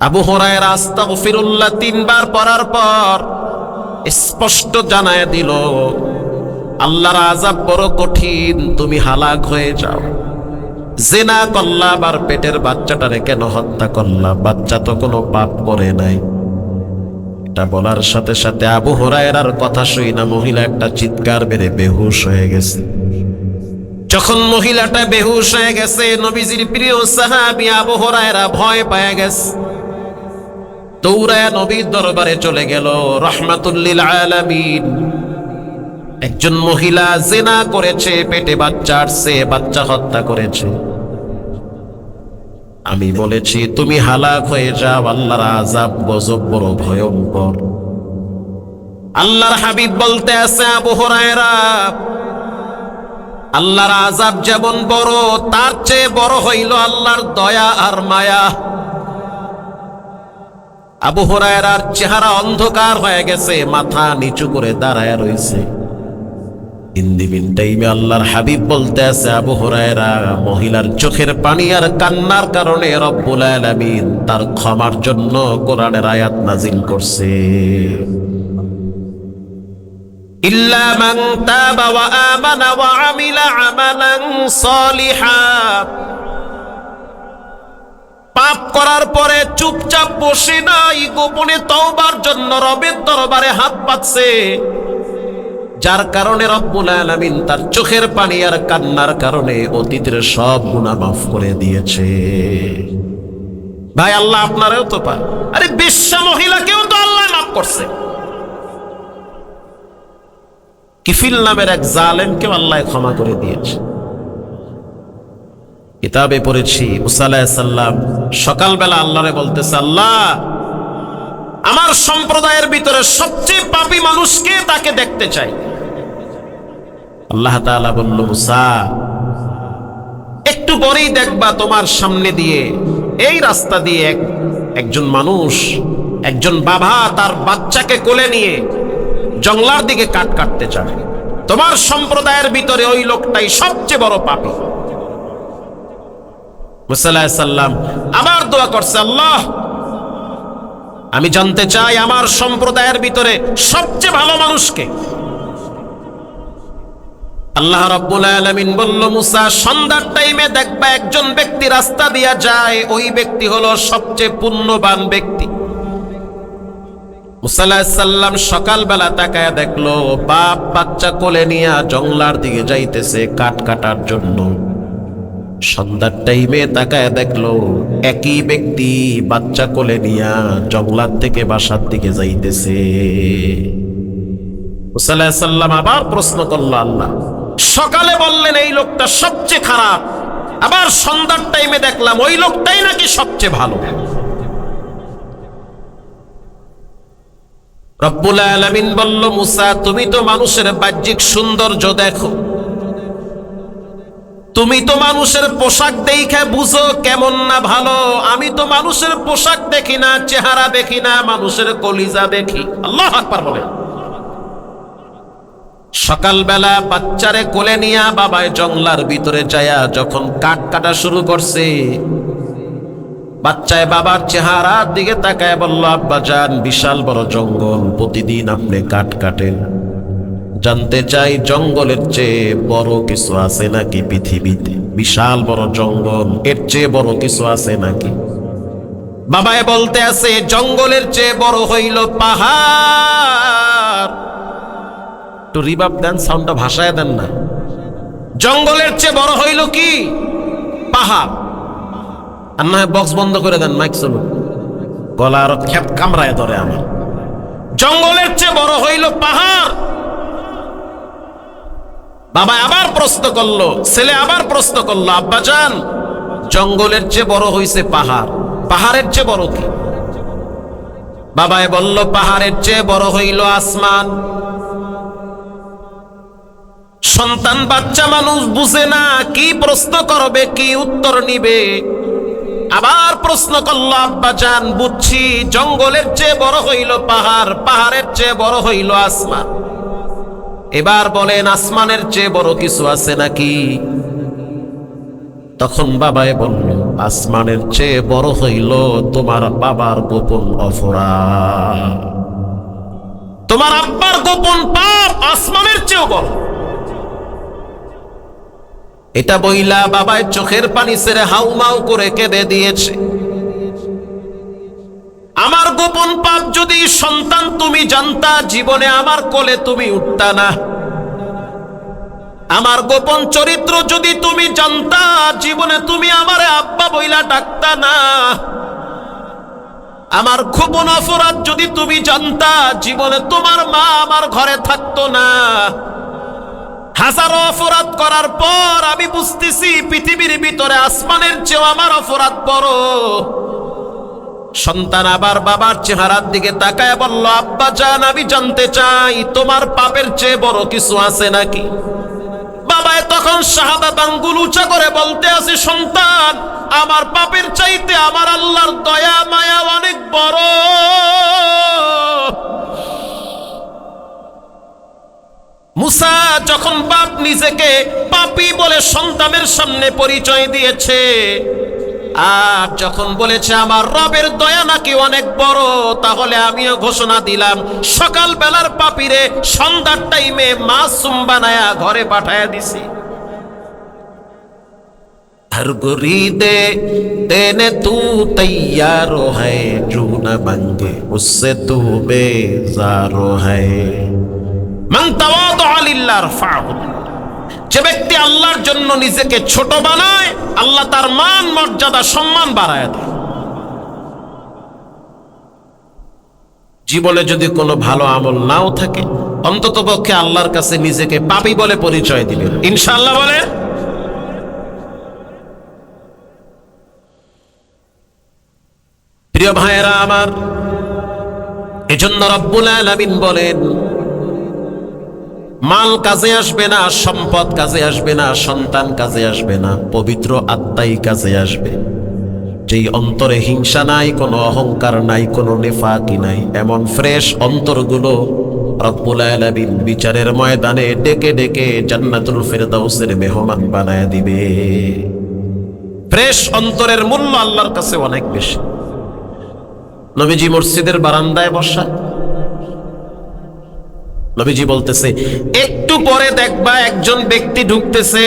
আবু হুরায়রা আস্তাগফিরুল্লাহ 3 বার পড়ার পর স্পষ্ট জানায় দিল, আল্লাহর আযাব বড় কঠিন, তুমি হালাক হয়ে যাও। জিনা করলা, আবার পেটের বাচ্চাটারে কেন হত্যা করলা? বাচ্চা তো কোনো পাপ করে নাই। এটা বলার সাথে সাথে আবু হুরায়রার কথা শুই না মহিলা একটা চিৎকার বেড়ে বেহুশ হয়ে গেছে। যখন মহিলাটা বেহুশ হয়ে গেছে, নবীজির প্রিয় সাহাবী আবু হুরায়রা ভয় পেয়ে গেছে, দৌড়ায় নবীর দরবারে চলে গেল। রাহমাতুল লিল আলামিন, একজন মহিলা জিনা করেছে, পেটে বাচ্চা আসছে, বাচ্চা হত্যা করেছে। আমি বলেছি তুমি হালাক হয়ে যাও, আল্লাহর আযাব গজব বড় ভয়ঙ্কর। আল্লাহর হাবিব বলতে আছে, আবু হুরায়রা, আল্লাহর আযাব যেমন বড়, তার চেয়ে বড় হইল আল্লাহর দয়া আর মায়া। আবু হুরায়রার চেহারা অন্ধকার হয়ে গেছে, মাথা নিচু করে দাঁড়ায় রয়েছে। ইন্দিবিন টাইমে আল্লাহর হাবিব বলতে আছে, আবু হুরায়রা, মহিলার চোখের পানি আর কান্নার কারণে রব্বুল আলামিন তার ক্ষমার জন্য কোরআনের আয়াত নাজিল করছে, ইল্লা মান তাবা ওয়া আমানা ওয়া আমিলা আমালান সালিহা। পাপ করার পরে চুপচাপ বসে নাই, গোপনে তওবার জন্য রবের দরবারে হাত পাতছে, যার কারণে রব্বুল আলামিন তার চোখের পানি আর কান্নার কারণে অতীতের সব গুনাহ মাফ করে দিয়েছে। ভাই, আল্লাহ আপনারেও তো পায়। আরে বেশ্যা মহিলাকেও তো আল্লাহ মাফ করছে। কিফিল নামের এক জালেমকেও আল্লাহ ক্ষমা করে দিয়েছে। কিতাবে পড়েছি মুসা আলাইহিস সালাম সকালবেলা আল্লাহরে বলতেছে, আল্লাহ, আমার সম্প্রদায়ের ভিতরে সবচেয়ে পাপী মানুষকে, তাকে দেখতে চাই। আল্লাহ তাআলা বলল, মুসা, একটু পরেই দেখবা তোমার সামনে দিয়ে, এই রাস্তা দিয়ে একজন মানুষ, একজন বাবা তার বাচ্চাকে কোলে নিয়ে জঙ্গলার দিকে কাটতে চায়। তোমার সম্প্রদায়ের ভিতরে ওই লোকটাই সবচেয়ে বড় পাপী। মুসা আলাইহিস সালাম আবার দোয়া করছে, আল্লাহ, আমি জানতে চাই আমার সম্প্রদায়ের ভিতরে সবচেয়ে ভালো মানুষকে। আল্লাহ রাব্বুল আলামিন বলল, মুসা, সন্ধ্যার টাইমে দেখবা একজন ব্যক্তি রাস্তা দিয়া যায়, ওই ব্যক্তি হলো সবচেয়ে পুণ্যবান ব্যক্তি। মুসা আলাইহিস সালাম সকালবেলা তাকায়া দেখলো বাপ বাচ্চা কোলে নিয়ে জঙ্গলার দিকে যাইতেছে কাঠ কাটার জন্য। সন্ধ্যার টাইমে তাকায় দেখলো একই ব্যক্তি বাচ্চা কোলে নিয়া জঙ্গলার থেকে বাসার দিকে যাইতেছে। মুসা আলাইহিস সালাম আবার প্রশ্ন করলো, আল্লাহ, সকালে বললেন এই লোকটা সবচেয়ে খারাপ, আবার সন্ধ্যার টাইমে দেখলাম ওই লোকটাই নাকি সবচেয়ে ভালো। রব্বুল আলামিন বলল, মুসা, তুমি তো মানুষের বাহ্যিক সৌন্দর্য দেখো, তুমি তো মানুষের পোশাক দেখে বুঝো কেমন না ভালো। আমি তো মানুষের পোশাক দেখি না, চেহারা দেখি না, মানুষের কলিজা দেখি। আল্লাহু আকবার বলে। সকালবেলা বাচ্চারে কোলে নিয়া বাবায় জঙ্গলার ভিতরে যায়া যখন কাঠ কাটা শুরু করছে, বাচ্চায় বাবার চেহারার দিকে তাকায় বলল, আব্বা জান, বিশাল বড় জঙ্গল, প্রতিদিন আপনি কাঠ কাটেন, জানতে চাই জঙ্গলের চেয়ে বড় কিছু আছে নাকি পৃথিবীতে? বিশাল বড় জঙ্গল, এর চেয়ে বড় কিছু আছে নাকি? বাবায় বলতে আছে, জঙ্গলের চেয়ে বড় হইল পাহাড়। একটু রিভার্ব দেন, সাউন্ডটা ভাষায় দেন না। জঙ্গলের চেয়ে বড় হইল কি? পাহাড়। আর না হয় বক্স বন্ধ করে দেন, মাইক চলুন, গলা আরো খেপ কামড়ায় ধরে আমার। জঙ্গলের চেয়ে বড় হইল পাহাড়। বাবা আবার প্রশ্ন করলো, ছেলে আবার প্রশ্ন করলো, আব্বাজান, জঙ্গলের চেয়ে বড় হইছে পাহাড়, পাহাড়ের চেয়ে বড় কি? বাবায় বলল, পাহাড়ের চেয়ে বড় হইল আসমান। সন্তান বাচ্চা মানুষ বুঝে না, কি প্রশ্ন করবে, কি উত্তর নিবে। আবার প্রশ্ন করলো, আব্বাজান, বুঝছি, জঙ্গলের চেয়ে বড় হইল পাহাড়, পাহাড়ের চেয়ে বড় হইল আসমান। এবার বলেন, আসমানের চেয়ে বড় কিছু আছে নাকি? তখন বাবায় বলল, আসমানের চেয়ে বড় হইল তোমার বাবার গোপন অপরাধ, তোমার আব্বার গোপন পাপ আসমানের চেয়েও বড়। এটা বইলা বাবায় চোখের পানি ছেড়ে হাউমাউ করে কেঁদে দিয়েছে। আমার গোপন পাপ যদি সন্তান তুমি জানতা, জীবনে আমার কোলে তুমি উঠতা না। আমার গোপন চরিত্র যদি তুমি জানতা, জীবনে তুমি আমারে আব্বা বইলা ডাকতা না। আমার গোপন অপরাধ যদি তুমি জানতা, জীবনে তোমার মা আমার ঘরে থাকতো না। হাজারো অপরাধ করার পর আমি বুঝতেছি পৃথিবীর ভিতরে আসমানের চেয়েও আমার অপরাধ বড়। সন্তান আবার বাবার চেহারার দিকে তাকায় বলল, আব্বা জান, আমি জানতে চাই তোমার পাপের চেয়ে বড় কিছু আছে নাকি? বাবা তখন শাহাদাত আঙ্গুল উঁচা করে বলতে আছে, সন্তান, আমার পাপের চাইতে আমার আল্লাহর দয়া মায়া অনেক বড়। মুসা যখন বাপ নিজেকে পাপী বলে সন্তানের সামনে পরিচয় দিয়েছে, আর যখন বলেছে আমার রবের দয়া নাকি অনেক বড়, তাহলে আমিও ঘোষণা দিলাম সকাল বেলার পাপীরে সন্ধ্যার টাইমে মাসুম বানায়া ঘরে পাঠায়া দিছি। हर गुरीदे देने तू तैयार है, जो न मांगे उससे तू बेजार है। মান তাওয়াদা লিল্লাহ রাফাহু, যে ব্যক্তি আল্লাহর জন্য নিজেকে ছোট বানায়, আল্লাহ তার মান মর্যাদা সম্মান বাড়ায় দেয়। জীবনে যদি কোনো ভালো আমল নাও থাকে, অন্ততপক্ষে আল্লাহর কাছে নিজেকে পাপী বলে পরিচয় দিবেন, ইনশাআল্লাহ। বলে প্রিয় ভাইয়েরা আমার, এজন্য রব্বুল আলামিন বলেন, মাল কাজে আসবে না, সম্পদ কাজে আসবে না, সন্তান কাজে আসবে না, পবিত্র আত্মাই কাজে আসবে। যেই অন্তরে হিংসা নাই, কোনো অহংকার নাই, কোনো নেফাকি নাই, এমন ফ্রেশ অন্তরগুলো রব্বুল আলামিন বিচারের ময়দানে ডেকে ডেকে জান্নাতুল ফেরদাউসের মেহমান বানায় দিবে। ফ্রেশ অন্তরের মূল্য আল্লাহর কাছে অনেক বেশি। নবীজি মসজিদের বারান্দায় বসা, নবীজি বলতেছে, একটু পরে দেখবা একজন ব্যক্তি ঢুকতেছে,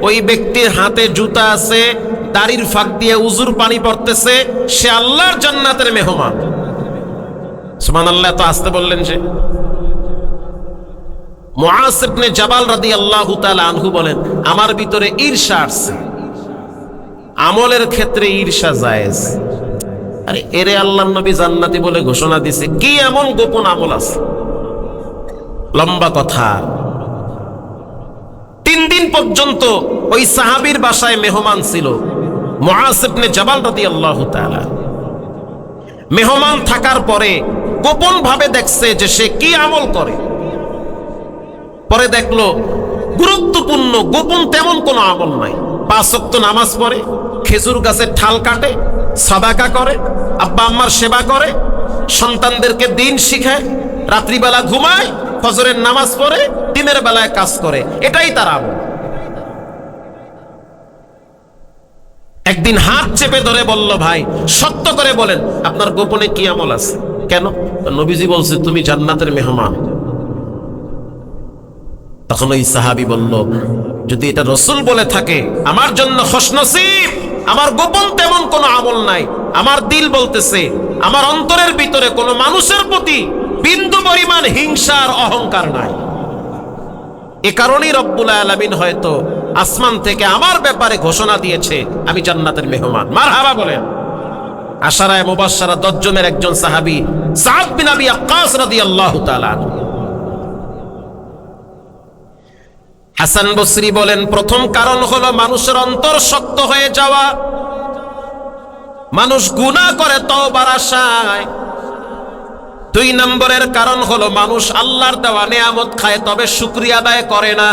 ওই ব্যক্তির হাতে জুতা আছে, দাড়ির ফাঁক দিয়ে উজুর পানি পড়তেছে, সে আল্লাহর জান্নাতের মেহমান। সুবহানাল্লাহ। তো আসতে বললেন যে মুআজ ইবনে জাবাল রাদিয়াল্লাহু তাআলা আনহু বলেন, আমার ভিতরে ঈর্ষা আসছে। আমলের ক্ষেত্রে ঈর্ষা জায়েজ। আরে এরে আল্লাহর নবী জান্নাতি বলে ঘোষণা দিছে, কি এমন গোপন আমল আছে? লম্বা কথা। 3 দিন পর্যন্ত ওই সাহাবীর বাসায় মেহমান ছিল মুআজ ইবনে জাবাল রাদিয়াল্লাহু তাআলা। মেহমান থাকার পরে গোপন ভাবে দেখছে যে সে কি আমল করে। পরে দেখলো গুরুত্বপূর্ণ গোপন তেমন কোনো আমল নাই। 5 ওয়াক্ত নামাজ পড়ে, খেজুর গাছের ঠাল কাটে, সাদাকা করে, আব্বা আম্মার সেবা করে, সন্তানদেরকে দিন শিখায়, রাত্রিবেলা ঘুমায়, ফজরের নামাজ পড়ে, দিনের বেলায় কাজ করে, এটাই তার আমল। একদিন হাত চেপে ধরে বলল, ভাই সত্য করে বলেন আপনার গোপনে কি আমল আছে? কেন? নবীজি বলছে তুমি জান্নাতের মেহমান। তখন ওই সাহাবী বলল, যদি এটা রাসূল বলে থাকে আমার জন্য খুশনসিব। আমার গোপন তেমন কোনো আমল নাই। আমার দিল বলতেছে, আমার অন্তরের ভিতরে কোনো মানুষের প্রতি বিন্দু পরিমাণ হিংসার অহংকার নাই। এ কারণেই রব্বুল আলামিন হয়তো আসমান থেকে আমার ব্যাপারে ঘোষণা দিয়েছে আমি জান্নাতের মেহমান। মারহাবা বলেন। আশারায়ে মুবাশশারা 10 জনের একজন সাহাবী সাদ বিন আবি ওয়াক্কাস রাদিয়াল্লাহু তাআলা। হাসান বসরি বলেন, প্রথম কারণ হলো মানুষের অন্তর শক্ত হয়ে যাওয়া। মানুষ গুনাহ করে তওবার আশায়। 2 নম্বরের কারণ হলো মানুষ আল্লাহর দেওয়া নিয়ামত খায় তবে শুকরিয়া আদায় করে না।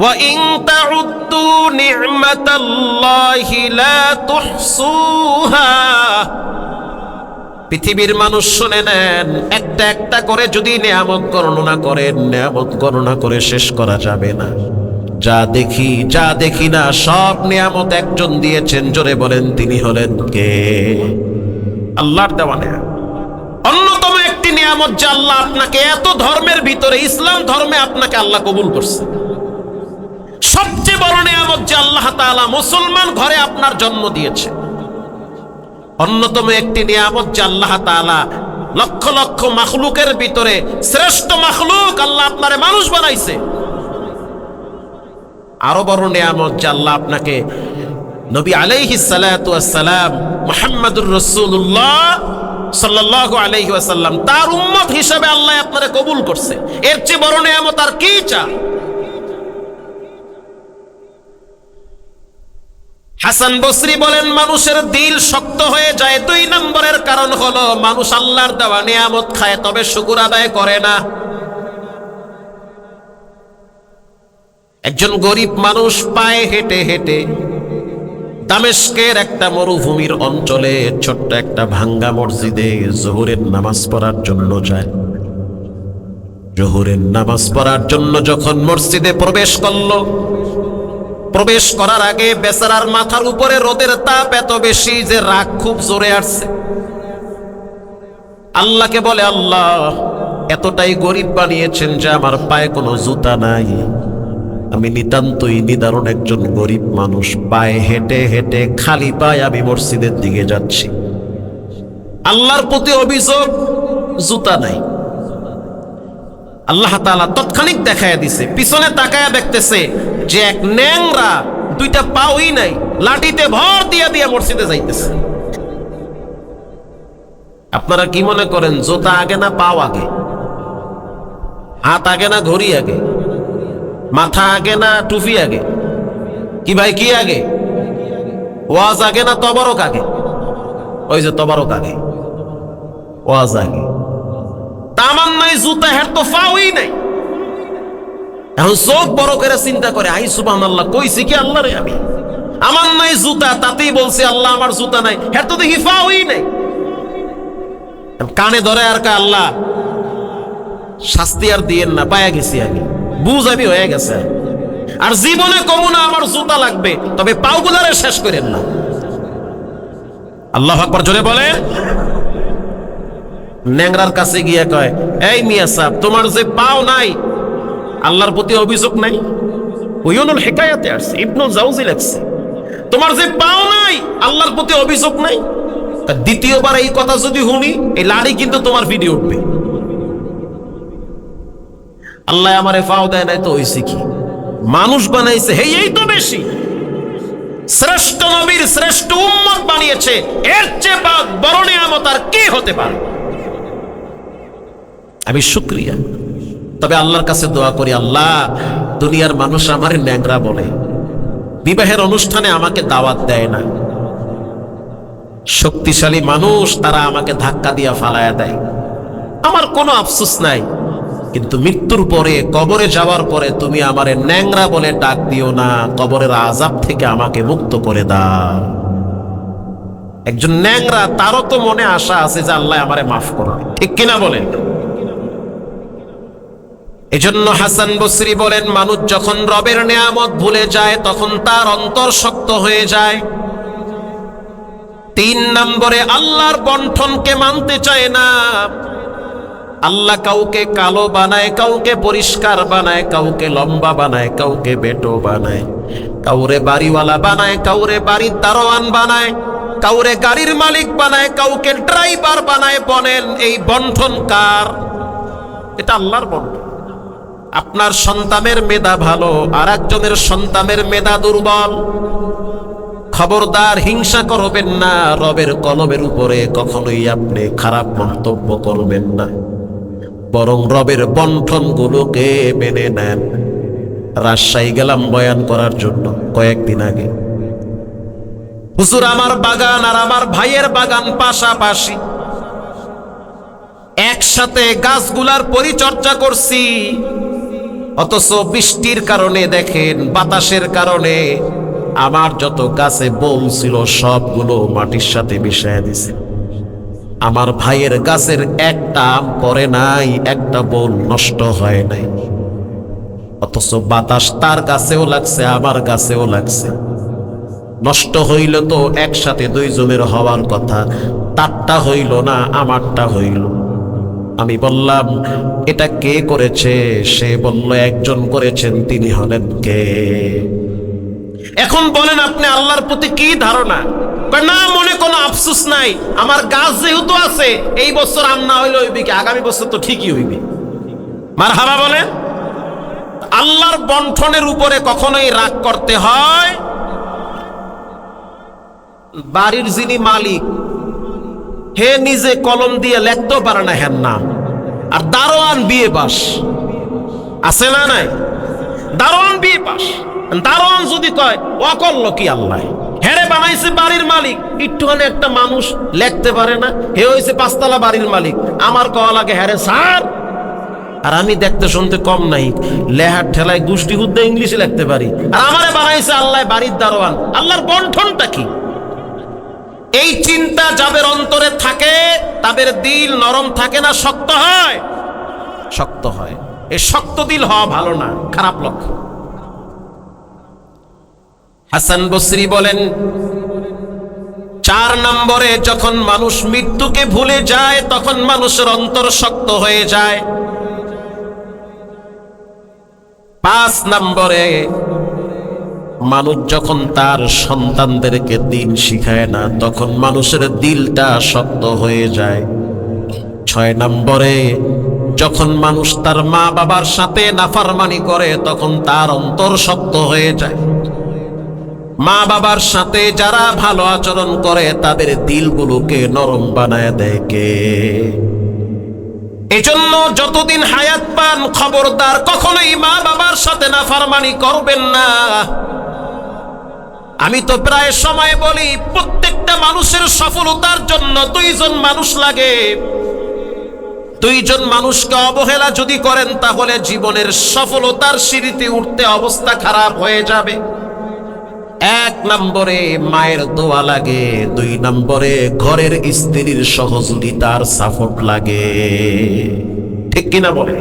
ওয়া ইন তাউদ্দু নি'মাতাল্লাহি লা তুহসুহা। পৃথিবীর মানুষ শুনে নেন, একটা একটা করে যদি নিয়ামত গণনা করেন, নিয়ামত গণনা করে শেষ করা যাবে না। যা দেখি না সব নিয়ামত একজন দিয়েছেন, জোরে বলেন তিনি হলেন কে? আল্লাহর দেওয়া নিয়ামত। অন্যতম একটি নিয়ামত যে আল্লাহ আপনাকে এত ধর্মের ভিতরে ইসলাম ধর্মে আপনাকে আল্লাহ কবুল করছে। সবচেয়ে বড় নিয়ামত যে আল্লাহ তাআলা মুসলমান ঘরে আপনার জন্ম দিয়েছে। অন্যতম একটি নিয়ামত যে আল্লাহ তাআলা লক্ষ লক্ষ মাখলুকের ভিতরে শ্রেষ্ঠ মাখলুক আল্লাহ আপনারে মানুষ বানাইছে। আরো বড় নিয়ামত যে আল্লাহ আপনাকে নবী আলাইহিস সালাতু ওয়াস সালাম মুহাম্মাদুর রাসূলুল্লাহ সাল্লাল্লাহু আলাইহি ওয়াসাল্লাম তার উম্মত হিসেবে আল্লাহ আপনারে কবুল করছে। এর চেয়ে বড় নিয়ামত আর কি চাই? হাসান বসরি বলেন, মানুষের দিল শক্ত হয়ে যায় 2 নম্বরের কারণ হলো মানুষ আল্লাহর দেওয়া নিয়ামত খায় তবে শুকর আদায় করে না। একজন গরিব মানুষ পায়ে হেঁটে হেঁটে দামেস্কের একটা মরুভূমির অঞ্চলে ছোট্ট একটা ভাঙ্গা মসজিদে জোহরের নামাজ পড়ার জন্য যায়। জোহরের নামাজ পড়ার জন্য যখন মসজিদে প্রবেশ করলো, প্রবেশ করার আগে বেচারার মাথার উপরে রোদের তাপ এত বেশি যে রাগ খুব জোরে আসছে। আল্লাহকে বলে, আল্লাহ এতটাই গরিব বানিয়েছেন যে আমার পায়ে কোনো জুতা নাই। আমি নিতান্তই নিদারুণ একজন গরিব মানুষ, পায়ে হেঁটে হেঁটে খালি পায়ে আমি মসজিদের দিকে যাচ্ছি। আল্লাহর প্রতি অভিযোগ, জুতা নাই। আল্লাহ তাআলা তৎক্ষণিক দেখায়া দিছে, পিছনে তাকায়া দেখতেছে যে এক ন্যাংরা, দুইটা পাওই নাই, লাঠিতে ভর দিয়া দিয়া মসজিদে যাইতেছে। আপনারা কি মনে করেন জুতা আগে না পাও আগে? হাত আগে না ঘড়ি আগে? মাথা আগে না টুপি আগে? কি ভাই, কি আগে? ওয়াজ আগে না তবারক আগে? ওই যে তবারক আগে, ওয়াজ আগে। তামান নাই জুতা, হের তো পাওই নাই। এখন চোখ বড় করে চিন্তা করে, আই সুবহানাল্লাহ, কইছি কি আল্লাহ রে আমি, আমার নাই জুতা, তাতেই বলছি আল্লাহ আমার জুতা নাই, হের তো দেখি পাওই নাই। কানে ধরে আর কা, আল্লাহ শাস্তি আর দিয়েন না, পায়া গেছি আমি, বুঝ আমি হয়ে গেছে, আর জীবনে কমু না আমার জুতা লাগবে, তবে পাওগুলারে শেষ করেন না। আল্লাহু আকবার জোরে বলে। ন্যাংরার কাছে গিয়ে কয়, এই মিয়া সাহেব, তোমার যে পাও নাই, আল্লাহর প্রতি অভিযোগ নাই? উয়ুনুল হিকায়াতে আসছে, ইবনুল জাওজি লেখছে, তোমার যে পাও নাই, আল্লাহর প্রতি অভিযোগ নাই? দ্বিতীয়বার এই কথা যদি শুনি, এই লাড়ি কিন্তু তোমার ভিডিও উঠবে। আল্লাহ আমারে পাও দেয় নাই তো হইছে কি? মানুষ বানাইছে, এই তো বেশি। শ্রেষ্ঠ নবীর শ্রেষ্ঠ উম্মত বানিয়েছে, এর চেয়ে বড় নিয়ামত আর কি হতে পারে? আমি শুকরিয়া। তবে আল্লাহর কাছে দোয়া করি, আল্লাহ দুনিয়ার মানুষ আমারে ন্যাংরা বলে, বিবাহের অনুষ্ঠানে আমাকে দাওয়াত দেয় না, শক্তিশালী মানুষ তারা আমাকে ধাক্কা দিয়া ফালায়া দেয়, আমার কোনো আফসোস নাই। কিন্তু মৃত্যুর পরে, কবরে যাওয়ার পরে তুমি আমারে ন্যাংরা বলে ডাক দিও না, কবরের আযাব থেকে আমাকে মুক্ত করে দাও। একজন ন্যাংরা, তারও তো মনে আশা আছে যে আল্লাহ আমারে মাফ করবে, ঠিক কিনা বলেন? এজন্য হাসান বসরি বলেন, মানুষ যখন রবের নিয়ামত ভুলে যায় তখন তার অন্তর শক্ত হয়ে যায়। 3 নম্বরে আল্লাহর বন্টনকে মানতে চায় না। আল্লাহ কাউকে কালো বানায়, কাউকে পরিষ্কার বানায়, কাউকে লম্বা বানায়, কাউকে বেটো বানায়, কাউরে বাড়িওয়ালা বানায়, কাউরে বাড়ির দারোয়ান বানায়, কাউরে গাড়ির মালিক বানায়, কাউকে ড্রাইভার বানায়। বলেন এই বন্টন কার? এটা আল্লাহর বন্টন। আপনার সন্তানের মেধা ভালো, আর একজনের সন্তানের মেধা দুর্বল। খবরদার হিংসা করবেন না, রবের কলমের উপরে কখনোই আপনি খারাপ মন্তব্য করবেন না, বরং রবের বন্টন গুলোকে মেনে নেন। রাজশাহী গেলাম বয়ান করার জন্য কয়েকদিন আগে। হুজুর, আমার বাগান আর আমার ভাইয়ের বাগান পাশাপাশি, একসাথে গাছগুলার পরিচর্যা করছি, অথচ বৃষ্টির কারণে দেখেন, বাতাসের কারণে আমার যত গাছে বোল ছিল সবগুলো মাটির সাথে মিশিয়ে দিছে। আমার ভাইয়ের গাছের একটা আম পড়ে নাই, একটা বোল নষ্ট হয় নাই, অথচ বাতাস তার গাছেও লাগছে, আমার গাছেও লাগছে। নষ্ট হইল তো একসাথে দুইজনের হওয়ার কথা, তারটা হইল না, আমারটা হইল। আমি বললাম, এটা কে করেছে? সে বলল, একজন করেছেন, তিনি হলেন কে? এখন বলেন আপনি আল্লাহর প্রতি কি ধারণা? না, মনে কোনো আফসোস নাই, আমার গাছ যেহেতু আছে, এই বছর আম না হইলে হইবে কি, আগামী বছর তো ঠিকই হইবে। মারহাবা বলেন। আল্লাহর বন্টনের উপরে কখনোই রাগ করতে হয়। বাড়ির যিনি মালিক, হে নিজে কলম দিয়ে লিখতেও পারে না হ্যার নাম, আর দারোয়ান বিয়ে পাস, আছে না নাই? দারোয়ান বিয়ে পাস, দারোয়ান যদি কয় ও করলো কি আল্লাহ, হেরে বানাইছে বাড়ির মালিক, একটুখানি একটা মানুষ লিখতে পারে না, হে হয়েছে 5 তলা বাড়ির মালিক, আমার কওয়া লাগে হ্যারে স্যার আর আমি দেখতে শুনতে কম নাই, লেহার ঠেলায় গোষ্ঠী হুদ্দে ইংলিশে লিখতে পারি, আর আমারে বানাইছে আল্লাহ বাড়ির দারোয়ান। আল্লাহর বন্ঠনটা কি? এই চিন্তা যাদের অন্তরে থাকে তাদের দিল নরম থাকে না, শক্ত হয়? শক্ত হয়। এই শক্ত দিল হওয়া ভালো না, খারাপ লক্ষণ। হাসান বসরি বলেন, 4 নম্বরে যখন মানুষ মৃত্যুকে ভুলে যায় তখন মানুষের অন্তর শক্ত হয়ে যায়। 5 নম্বরে মানুষ যখন তার সন্তানদেরকে দিন শিখায় না তখন মানুষের দিলটা শক্ত হয়ে যায়। 6 নম্বরে যখন মানুষ তার মা বাবার সাথে নাফরমানি করে তখন তার অন্তর শক্ত হয়ে যায়। মা বাবার সাথে যারা ভালো আচরণ করে তাদের দিলগুলোকে নরম বানায় দেয় কে? এজন্য যতদিন হায়াত পান খবরদার কখনোই মা বাবার সাথে নাফরমানি করবেন না। আমি তো প্রায় সময় বলি, প্রত্যেকটা মানুষের সফলতার জন্য 2 জন মানুষ লাগে। 2 জন মানুষকে অবহেলা যদি করেন তাহলে জীবনের সফলতার সিঁড়িতে উঠতে অবস্থা খারাপ হয়ে যাবে। 1 নম্বরে মায়ের দোয়া লাগে, 2 নম্বরে ঘরের স্ত্রীর সহযোগিতার সাপোর্ট লাগে। ঠিক কিনা বলে?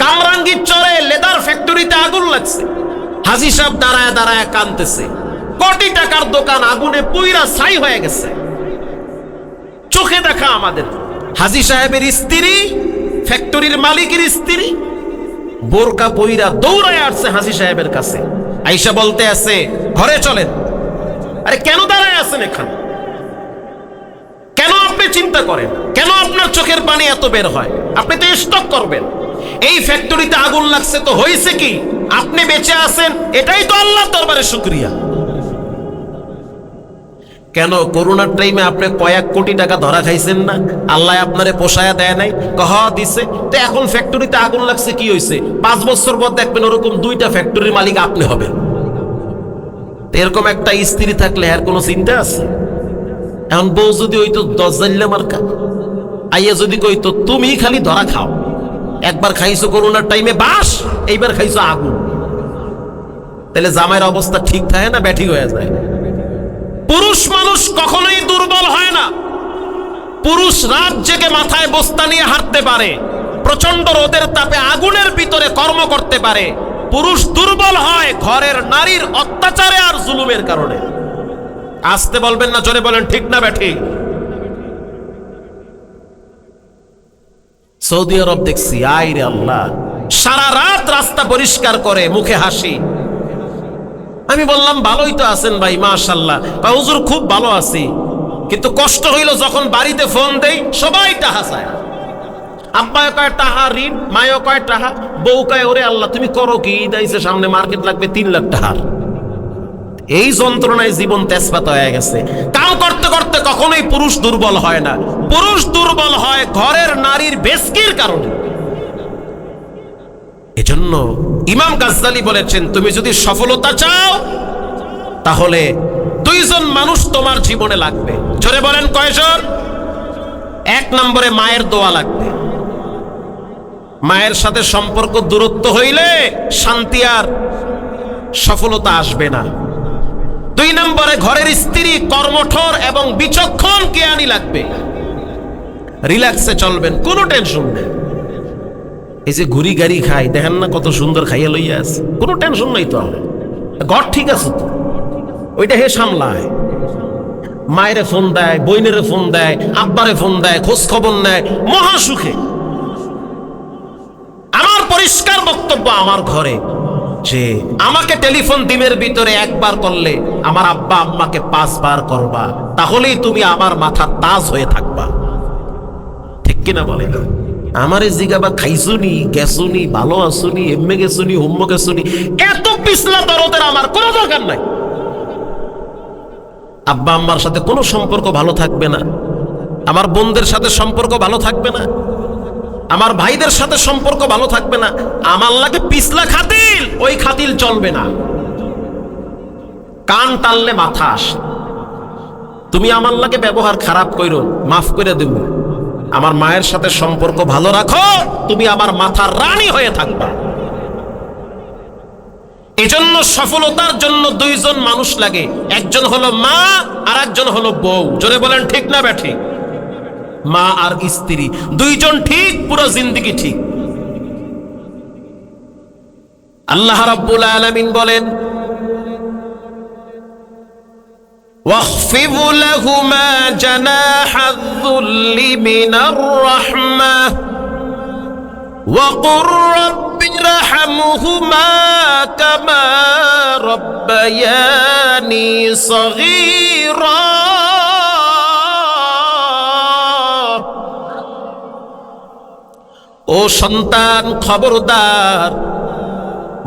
কামরাঙ্গীর চরে লেদার ফ্যাক্টরিতে আগুন লাগছে, হাজী সাহেব দাঁড়ায় দাঁড়ায় কাঁদতেছে। কোটি টাকার দোকান আগুনে পুইরা ছাই হয়ে গেছে। চোখে দেখা আমাদের হাজী সাহেবের স্ত্রী, ফ্যাক্টরির মালিকের স্ত্রী, বোরকা পইরা দৌড়ায় আসছে হাজী সাহেবের কাছে। আইসা বলতে আছে, ঘরে চলেন। আরে কেন দাঁড়ায় আছেন এখানে? কেন আপনি চিন্তা করেন? কেন আপনার চোখের পানি এত বের হয়? আপনি তো স্টক করবেন। এই ফ্যাক্টরিতে আগুন লাগছে তো হয়েছে কি? আপনি বেঁচে আছেন, এটাই তো আল্লাহর দরবারে শুকরিয়া। কেন করোনার টাইমে আপনি কয়েক কোটি টাকা ধরা খাইছেন না? আল্লাহ আপনারে পোষায়া দেয় নাই? কহ দিছে। তো এখন ফ্যাক্টরিতে আগুন লাগছে, কি হয়েছে? 5 বছর পর দেখবেন ওরকম 2টা ফ্যাক্টরির মালিক আপনি হবেন। এরকম একটা স্ত্রী থাকলে আর কোনো চিন্তা আছে? এখন বউ যদি হইতো 10 জাল্লা মার্কা, আইয়া যদি কইতো তুমি খালি ধরা খাও, একবার খাইছো করোনার টাইমে বাস, এইবার খাইছো আগুন, তাহলে জামাইয়ের অবস্থা ঠিক থাকে না ব্যাঠিক হয়ে যায়? পুরুষ মানুষ কখনোই দুর্বল হয় না। পুরুষ রাত জেগে মাথায় বস্তা নিয়ে হাঁটতে পারে, প্রচন্ড রোদের তাপে আগুনের ভিতরে কর্ম করতে পারে। পুরুষ দুর্বল হয় ঘরের নারীর অত্যাচারে আর জুলুমের কারণে। আসতে বলবেন না, জোরে বলেন, ঠিক না ব্যাঠিক? সৌদি আরব দেখছি, আইরে আল্লাহ, সারা রাত রাস্তা পরিষ্কার করে, মুখে হাসি। আমি বললাম ভালোই তো আছেন ভাই, মাশাআল্লাহ। হুজুর খুব ভালো আছি, কিন্তু কষ্ট হইল যখন বাড়িতে ফোন দেই সবাই টাহা চায়। আব্বা কয় টাহা ঋণ, মায়ও কয় টাহা, বউ কয় ওরে আল্লাহ তুমি করো কি, ঈদ আইছে সামনে, মার্কেট লাগবে 3 লাখ টাকার। এই যন্ত্রণায় জীবন তেজপাত হয়ে গেছে। কাম করতে করতে কখনোই পুরুষ দুর্বল হয় না। পুরুষ দুর্বল হয় ঘরের নারীর বেশকির কারণে। এজন্য ইমাম গাজ্জালী বলেছেন, তুমি যদি সফলতা চাও তাহলে 2 জন মানুষ তোমার জীবনে লাগবে। জোরে বলেন, কয়জন? 1 নম্বরে মায়ের দোয়া লাগবে। মায়ের সাথে সম্পর্ক দূরত্ব হইলে শান্তি আর সফলতা আসবে না। 2 নম্বরে ঘরের স্ত্রী কর্মঠোর এবং বিচক্ষণ জ্ঞানী লাগবে। রিল্যাক্সে চলবেন, কোনো টেনশন নেই। এই যে ঘুরি গাড়ি খাই, দেখেন না কত সুন্দর খাইয়া লইয়া আছে, কোনো টেনশন নাই তো। ঘর ঠিক আছে তো, ওইটা হে সামলায়। মায়েরে ফোন দেয়, বইনেরে ফোন দেয়, আব্বারে ফোন দেয়, খোঁজ খবর নেয়, মহা সুখে। আমার পরিষ্কার বক্তব্য আমার ঘরে যে আমাকে টেলিফোন দিনের ভিতরে 1 বার করলে আমার আব্বা আম্মাকে 5 বার করবা, তাহলেই তুমি আমার মাথার তাজ হয়ে থাকবা। ঠিক কিনা বলে? আমারে জিগাবা খাইছুনি, গেছুনি, ভালো আসুনি, এমএ গেছুনি, হোম্ম গেছুনি, এত পিছলা দরদের আমার কোনো দরকার নাই। আব্বা আম্মার সাথে কোনো সম্পর্ক ভালো থাকবে না, আমার বোনদের সাথে সম্পর্ক ভালো থাকবে না, আমার ভাইদের সাথে সম্পর্ক ভালো থাকবে না। আমার লাগে পিছলা খাতিল, ওই খাতিল চলবে না। কান টানলে মাথা আসে। তুমি আমার লাগে ব্যবহার খারাপ কইরো, মাফ করে দেব। আমার মায়ের সাথে সম্পর্ক ভালো রাখো, তুমি আমার মাথার রানী হয়ে থাকবা। এজন্য সফলতার জন্য দুইজন মানুষ লাগে, একজন হলো মা আর একজন হলো বউ। জোরে বলেন ঠিক না ব্যাঠিক? মা আর স্ত্রী দুইজন ঠিক, পুরো জিন্দেগি ঠিক। আল্লাহ রাব্বুল আলামিন বলেন, واخفض لهما جناح الذل من الرحمة وقل رب ارحمهما كما ربياني صغيرا। ও সন্তান, খবরদার,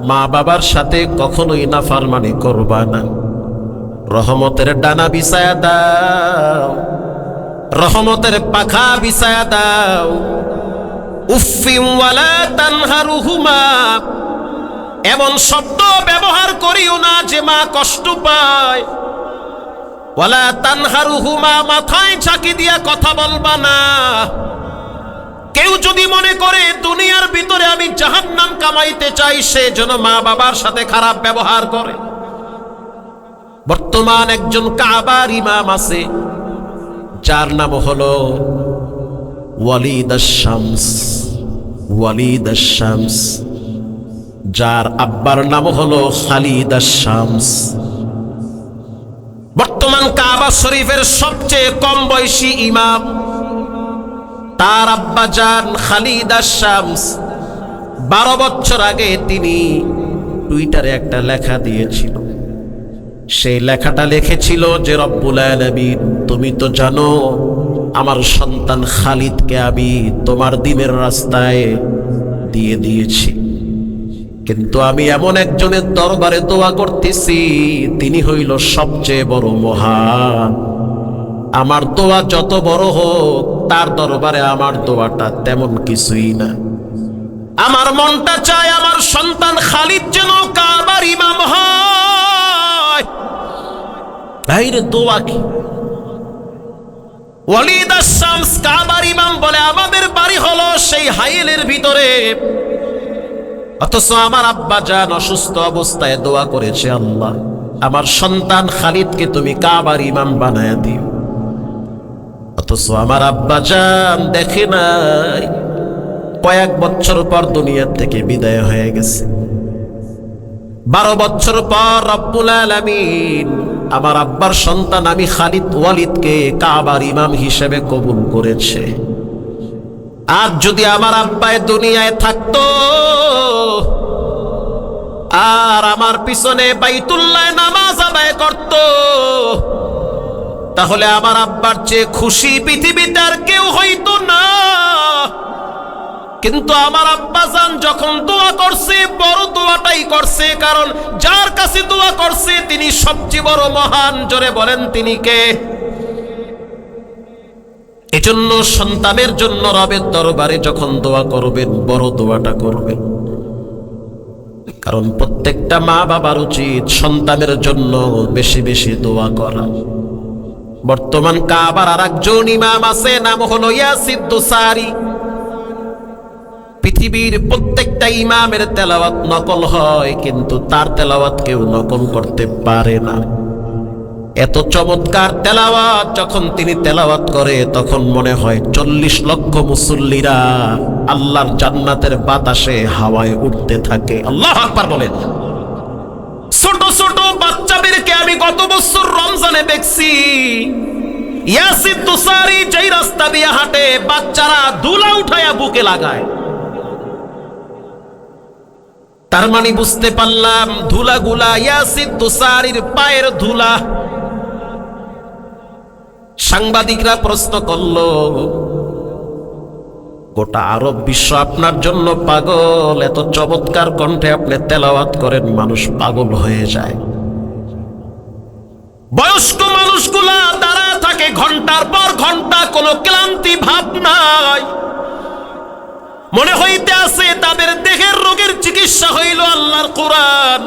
মা বাবার সাথে কখনোই নাফরমানি করবা না। রহমতের ডানা বিছায়া দাও, রহমতের পাখা বিছায়া দাও। উফিম ওয়ালা তানহারুহুমা, এমন শব্দ ব্যবহার করিও না যে মা কষ্ট পায়। ওয়ালা তানহারুহুমা, মাথায় ঝাঁকি দিয়া কথা বলবা না। কেউ যদি মনে করে দুনিয়ার ভিতরে আমি জাহান্নাম কামাইতে চাই, সে যেন মা বাবার সাথে খারাপ ব্যবহার করে। বর্তমান একজন কাবার ইমাম আছে, যার নাম হলো ওয়ালিদ আশ-শামস। ওয়ালিদ আশ-শামস, যার আব্বার নাম হলো খালিদ আশ-শামস। বর্তমান কাবা শরীফের সবচেয়ে কম বয়সী ইমাম। তার আব্বা জান খালিদ আশ-শামস 12 বছর আগে তিনি টুইটারে একটা লেখা দিয়েছিল। সেই লেখাটা লিখেছিল যে, রব্বুল আলামিন, তুমি তো জানো আমার সন্তান খালিদকে আমি তোমার দ্বীনের রাস্তায় দিয়ে দিয়েছি, কিন্তু আমি এমন একজনের দরবারে দোয়া করতেছি, তিনি হইল সবচেয়ে বড় মহান। আমার দোয়া যত বড় হোক, তার দরবারে আমার দোয়াটা তেমন কিছুই না। আমার মনটা চায় আমার সন্তান খালিদ যেন কাবার ইমাম হয়। ভাইরে, দোয়া কি? ওয়ালিদ আশ-শামস কাবার ইমাম বলে, আমাদের বাড়ি হলো সেই হাইলের ভিতরে, অথচ আমার আব্বা জান অসুস্থ অবস্থায় দোয়া করেছে, আল্লাহ আমার সন্তান খালিদকে তুমি কাবার ইমাম বানায়া দিও। অথচ আমার আব্বা জান দেখে নাই, কয়েক বছর পর দুনিয়া থেকে বিদায় হয়ে গেছে। 12 বছর পর রব্বুল আলামিন আমার আব্বার সন্তান আমি খালিদ ওয়ালিদকে কাবার ইমাম হিসেবে কবুল করেছে। আর যদি আমার আব্বায় দুনিয়ায় থাকতো আর আমার পিছনে বাইতুল্লাহ নামাজ আদায় করত, তাহলে আমার আব্বার চেয়ে খুশি পৃথিবীতে আর কেউ হইতো না। কিন্তু আমার আব্বাজান যখন দোয়া করছে, বড় দোয়াটাই করছে, কারণ যার কাছে দোয়া করছে তিনি সবচেয়ে বড় মহান। জোরে বলেন তিনি কে? এজন্য সন্তানের জন্য রবের দরবারে যখন দোয়া করবেন, বড় দোয়াটা করবেন, কারণ প্রত্যেকটা মা বাবার উচিত সন্তানের জন্য বেশি বেশি দোয়া করা। বর্তমান কাবার আর একজন ইমাম আছে, নাম হলো ইয়াসিদ দুসারি। পৃথিবীর প্রত্যেকটা ইমামের তেলাওয়াত নকল হয়, কিন্তু তার তেলাওয়াত কেউ নকল করতে পারে না। এত চমৎকার তেলাওয়াত, যখন তিনি তেলাওয়াত করে তখন মনে হয় 40 লক্ষ মুসল্লিরা আল্লাহর জান্নাতের বাতাসে হাওয়ায় উঠতে থাকে। আল্লাহু আকবার বলেন। ছোট ছোট বাচ্চাদেরকে আমি গত বছর রমজানে দেখছি, ইয়াসিদ দুসারি যেই রাস্তা দিয়ে হাঁটে, বাচ্চারা ধুলা উঠায়া বুকে লাগায়। তার মানে বুঝতে পারলাম ধুলাগুলা ইয়াসিদ দুসারির পায়ের ধুলা। সাংবাদিকরা প্রশ্ন করল, গোটা আরব বিশ্ব আপনার জন্য পাগল, এত চমৎকার কণ্ঠে আপনি তেলাওয়াত করেন, মানুষ পাগল হয়ে যায়। বয়স্ক মানুষগুলা দাঁড়ায় থাকে ঘন্টার পর ঘন্টা, কোনো ক্লান্তি ভাব নাই। মনে হইতে আছে তাদের দেহের রোগের চিকিৎসা হইল আল্লাহর কোরআন।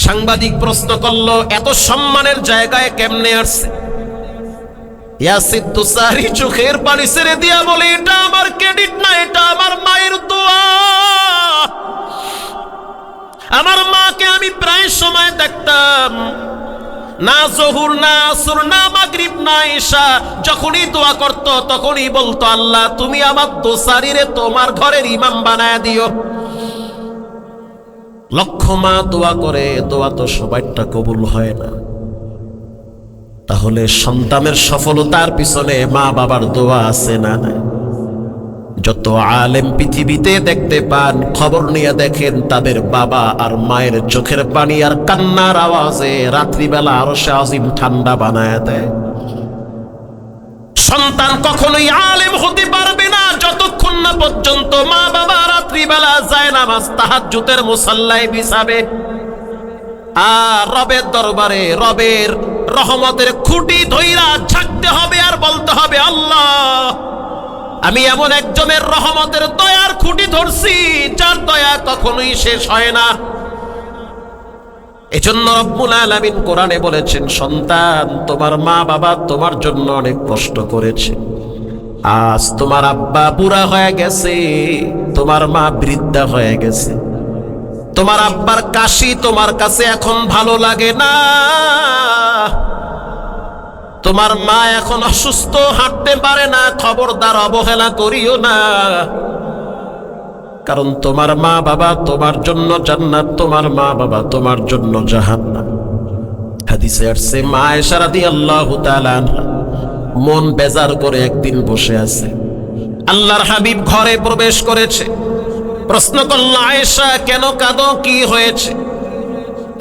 সাংবাদিক প্রশ্ন করল, এত সম্মানের জায়গায় কেমনে আসছে? ইয়াসির তুসারি চোখের পানি ছেড়ে দিয়া বলে, এটা আমার ক্রেডিট না, এটা আমার মায়ের দোয়া। আমার মাকে আমি প্রায় সময় দেখতাম, না জহুর না আসর না মাগরিব না ইশা, যখনই দোয়া করত তখনই বলতো, আল্লাহ তুমি আমার দোসারিরে তোমার ঘরের ইমাম বানায় দিও। লক্ষ মা দোয়া করে, দোয়া তো সবাইটা কবুল হয় না। তাহলে সন্তানের সফলতার পিছনে মা বাবার দোয়া আছে না নাই? যত আলেম পৃথিবীতে দেখতে পান, খবর নিয়ে দেখেন তাদের বাবা আর মায়ের চোখের পানি আর কান্নার আওয়াজে রাত্রিবেলা আরশে আজিম ঠান্ডা বানায় দেয়। সন্তান কখনোই আলেম হতে পারবে না যতক্ষণ না পর্যন্ত মা বাবা রাত্রিবেলা যায় নামাজ তাহাজ্জুদের মুসাল্লায় বিছাবে আর রবের দরবারে রবের রহমতের খুঁটি ধইরা ঝাঁকতে হবে আর বলতে হবে, আল্লাহ আমি এমন একজনের রহমতের দয়ার খুঁটি ধরছি যার দয়া কখনোই শেষ হয় না। এজন্য রব্বুল আলামিন কোরআনে বলেছেন, সন্তান তোমার মা বাবা তোমার জন্য অনেক কষ্ট করেছে। আজ তোমার আব্বা বুড়া হয়ে গেছে, তোমার মা বৃদ্ধা হয়ে গেছে, তোমার আব্বার কাশি তোমার কাছে এখন ভালো লাগে না, তোমার মা এখন অসুস্থ, হাঁটতে পারে না, খবরদার অবহেলা করিও না। কারণ তোমার মা বাবা তোমার জন্য জান্নাত, তোমার মা বাবা তোমার জন্য জাহান্নাম। হাদিসে আসছে, মা আয়েশা রাদিয়াল্লাহু তাআলা আনহা মন বেজার করে একদিন বসে আছে, আল্লাহর হাবিব ঘরে প্রবেশ করেছে। প্রশ্ন করল, আয়েশা কেন কাঁদো, কি হয়েছে?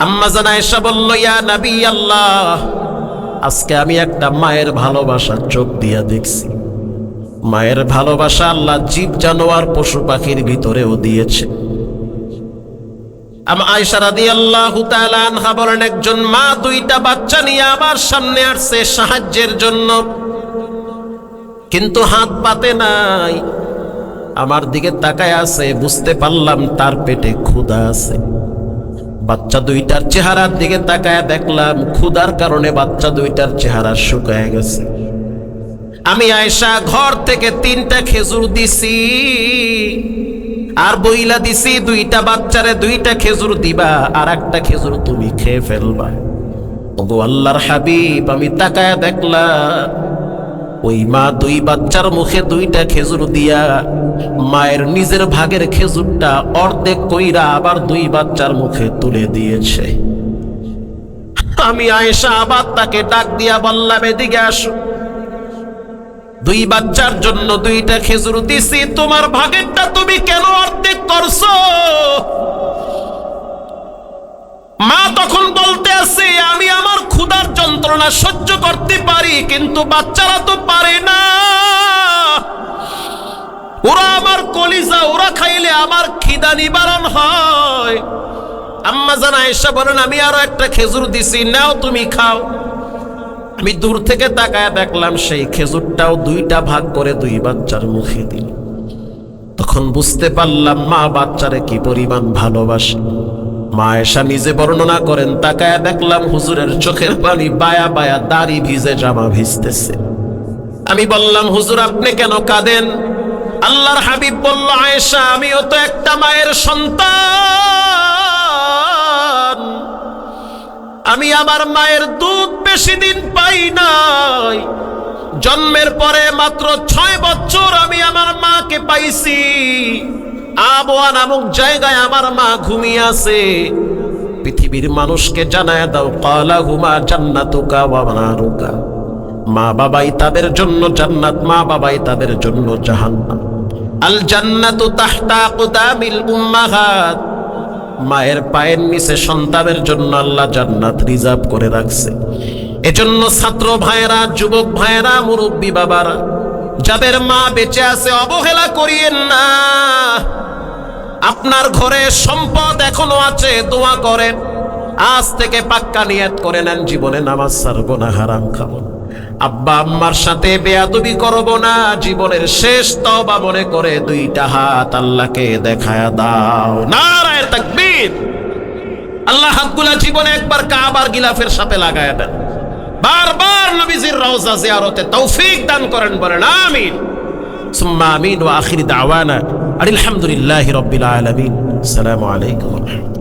আম্মা জান আয়েশা বলল, ইয়া নবী আল্লাহ, আজকে আমি একটা মায়ের ভালোবাসা চোখ দিয়া দেখছি। মায়ের ভালোবাসা আল্লাহ জীব জানোয়ার পশু পাখির ভিতরেও দিয়েছে। আয়েশা রাদিয়াল্লাহু তাআলা আনহা বলেন, একজন মা দুইটা বাচ্চা নিয়ে আমার সামনে আসছে সাহায্যের জন্য, কিন্তু হাত পাতে নাই, আমার দিকে তাকায় আছে, বুঝতে পারলাম তার পেটে ক্ষুধা আছে। বাচ্চা দুইটার চেহারার দিকে তাকায় দেখলাম ক্ষুধার কারণে বাচ্চা দুইটার চেহারা শুকায় গেছে। আমি আয়েশা ঘর থেকে 3টা খেজুর দিছি আর বইলা দিছি, দুইটা বাচ্চারে 2টা খেজুর দিবা আর একটা খেজুর তুমি খেয়ে ফেলবা। ওগো আল্লাহর হাবিব, আমি তাকায় দেখলাম ওই মা 2 বাচ্চার মুখে 2টা খেজুর দিয়া মায়ের নিজের ভাগের খেজুরটা অর্ধেক কইরা আবার 2 বাচ্চার মুখে তুলে দিয়েছে। আমি আয়েশা আবার তাকে ডাক দিয়া বললাম, এদিকে আসো, 2 বাচ্চার জন্য 2টা খেজুর দিছি, তোমার ভাগেরটা তুমি কেন অর্ধেক করছো? মা তখন বলতে আছে, আমি আমার ক্ষুধার যন্ত্রণা সহ্য করতে পারি, কিন্তু বাচ্চারা তো পারে না, ওরা আমার কলিজা, ওরা খাইলে আমার খিদা নিবারণ হয়। আম্মা জান আয়েশা বলেন, আমি আরো একটা খেজুর দিছি, নাও তুমি খাও। আমি দূর থেকে তাকায় দেখলাম সেই খেজুরটাও 2টা ভাগ করে 2 বাচ্চার মুখে দিল। তখন বুঝতে পারলাম মা বাচ্চারে কি পরিমাণ ভালোবাসে। মা আয়েশা নিজে বর্ণনা করেন, তাকায় দেখলাম হুজুরের চোখের পানি বায়া বায়া, দাড়ি ভিজে, জামা ভিজতেছে। আমি বললাম, হুজুর আপনি কেন কাঁদেন? আল্লাহর হাবিব বলল, আয়েশা আমিও তো একটা মায়ের সন্তান, আমি আমার মায়ের দুধ বেশি দিন পাই নাই, জন্মের পরে মাত্র 6 বছর আমি আমার মাকে পাইছি। আবওয়া নামক জায়গায় আমার মা ঘুমিয়ে আছে। পৃথিবীর মানুষকে জানায় দাও, ক্বালা হুমা জান্নাতুকা ওয়া নারুকা, মা বাবাই তাদের জন্য জান্নাত, মা বাবাই তাদের জন্য জাহান্নাম। আল জান্নাতু তাহতা আকদামিল উম্মাহাত, মায়ের পায়ের নিচে সন্তানের জন্য আল্লাহ জান্নাত রিজার্ভ করে রাখছে। এজন্য ছাত্র ভাইয়েরা, যুবক ভাইয়েরা, মুরব্বী বাবারা, যাদের মা বেঁচে আছে অবহেলা করিয়েন না। আপনার ঘরে সম্পদ এখনো আছে, দোয়া করেন, আজ থেকে পাক্কা নিয়ত করে নেন, জীবনে নামাজ ছাড়বো না, হারাম খাবো না, আব্বা আম্মার সাথে বেয়াদবি করব না, জীবনের শেষ তওবা মনে করে 2টা হাত আল্লাহকে দেখায়া দাও। নারায়ে তাকবীর। আল্লাহ হাতগুলা জীবনে একবার কাবার গিলাফের সাথে লাগায়া দেন। বারবার নবী নবীজির রওজা জিয়ারতে তৌফিক দান করেন, বলেন আমিন। সুম্মা আমিন। ওয়া আখির দাওয়ানা আলহামদুলিল্লাহি রাব্বিল আলামিন। আসসালামু আলাইকুম।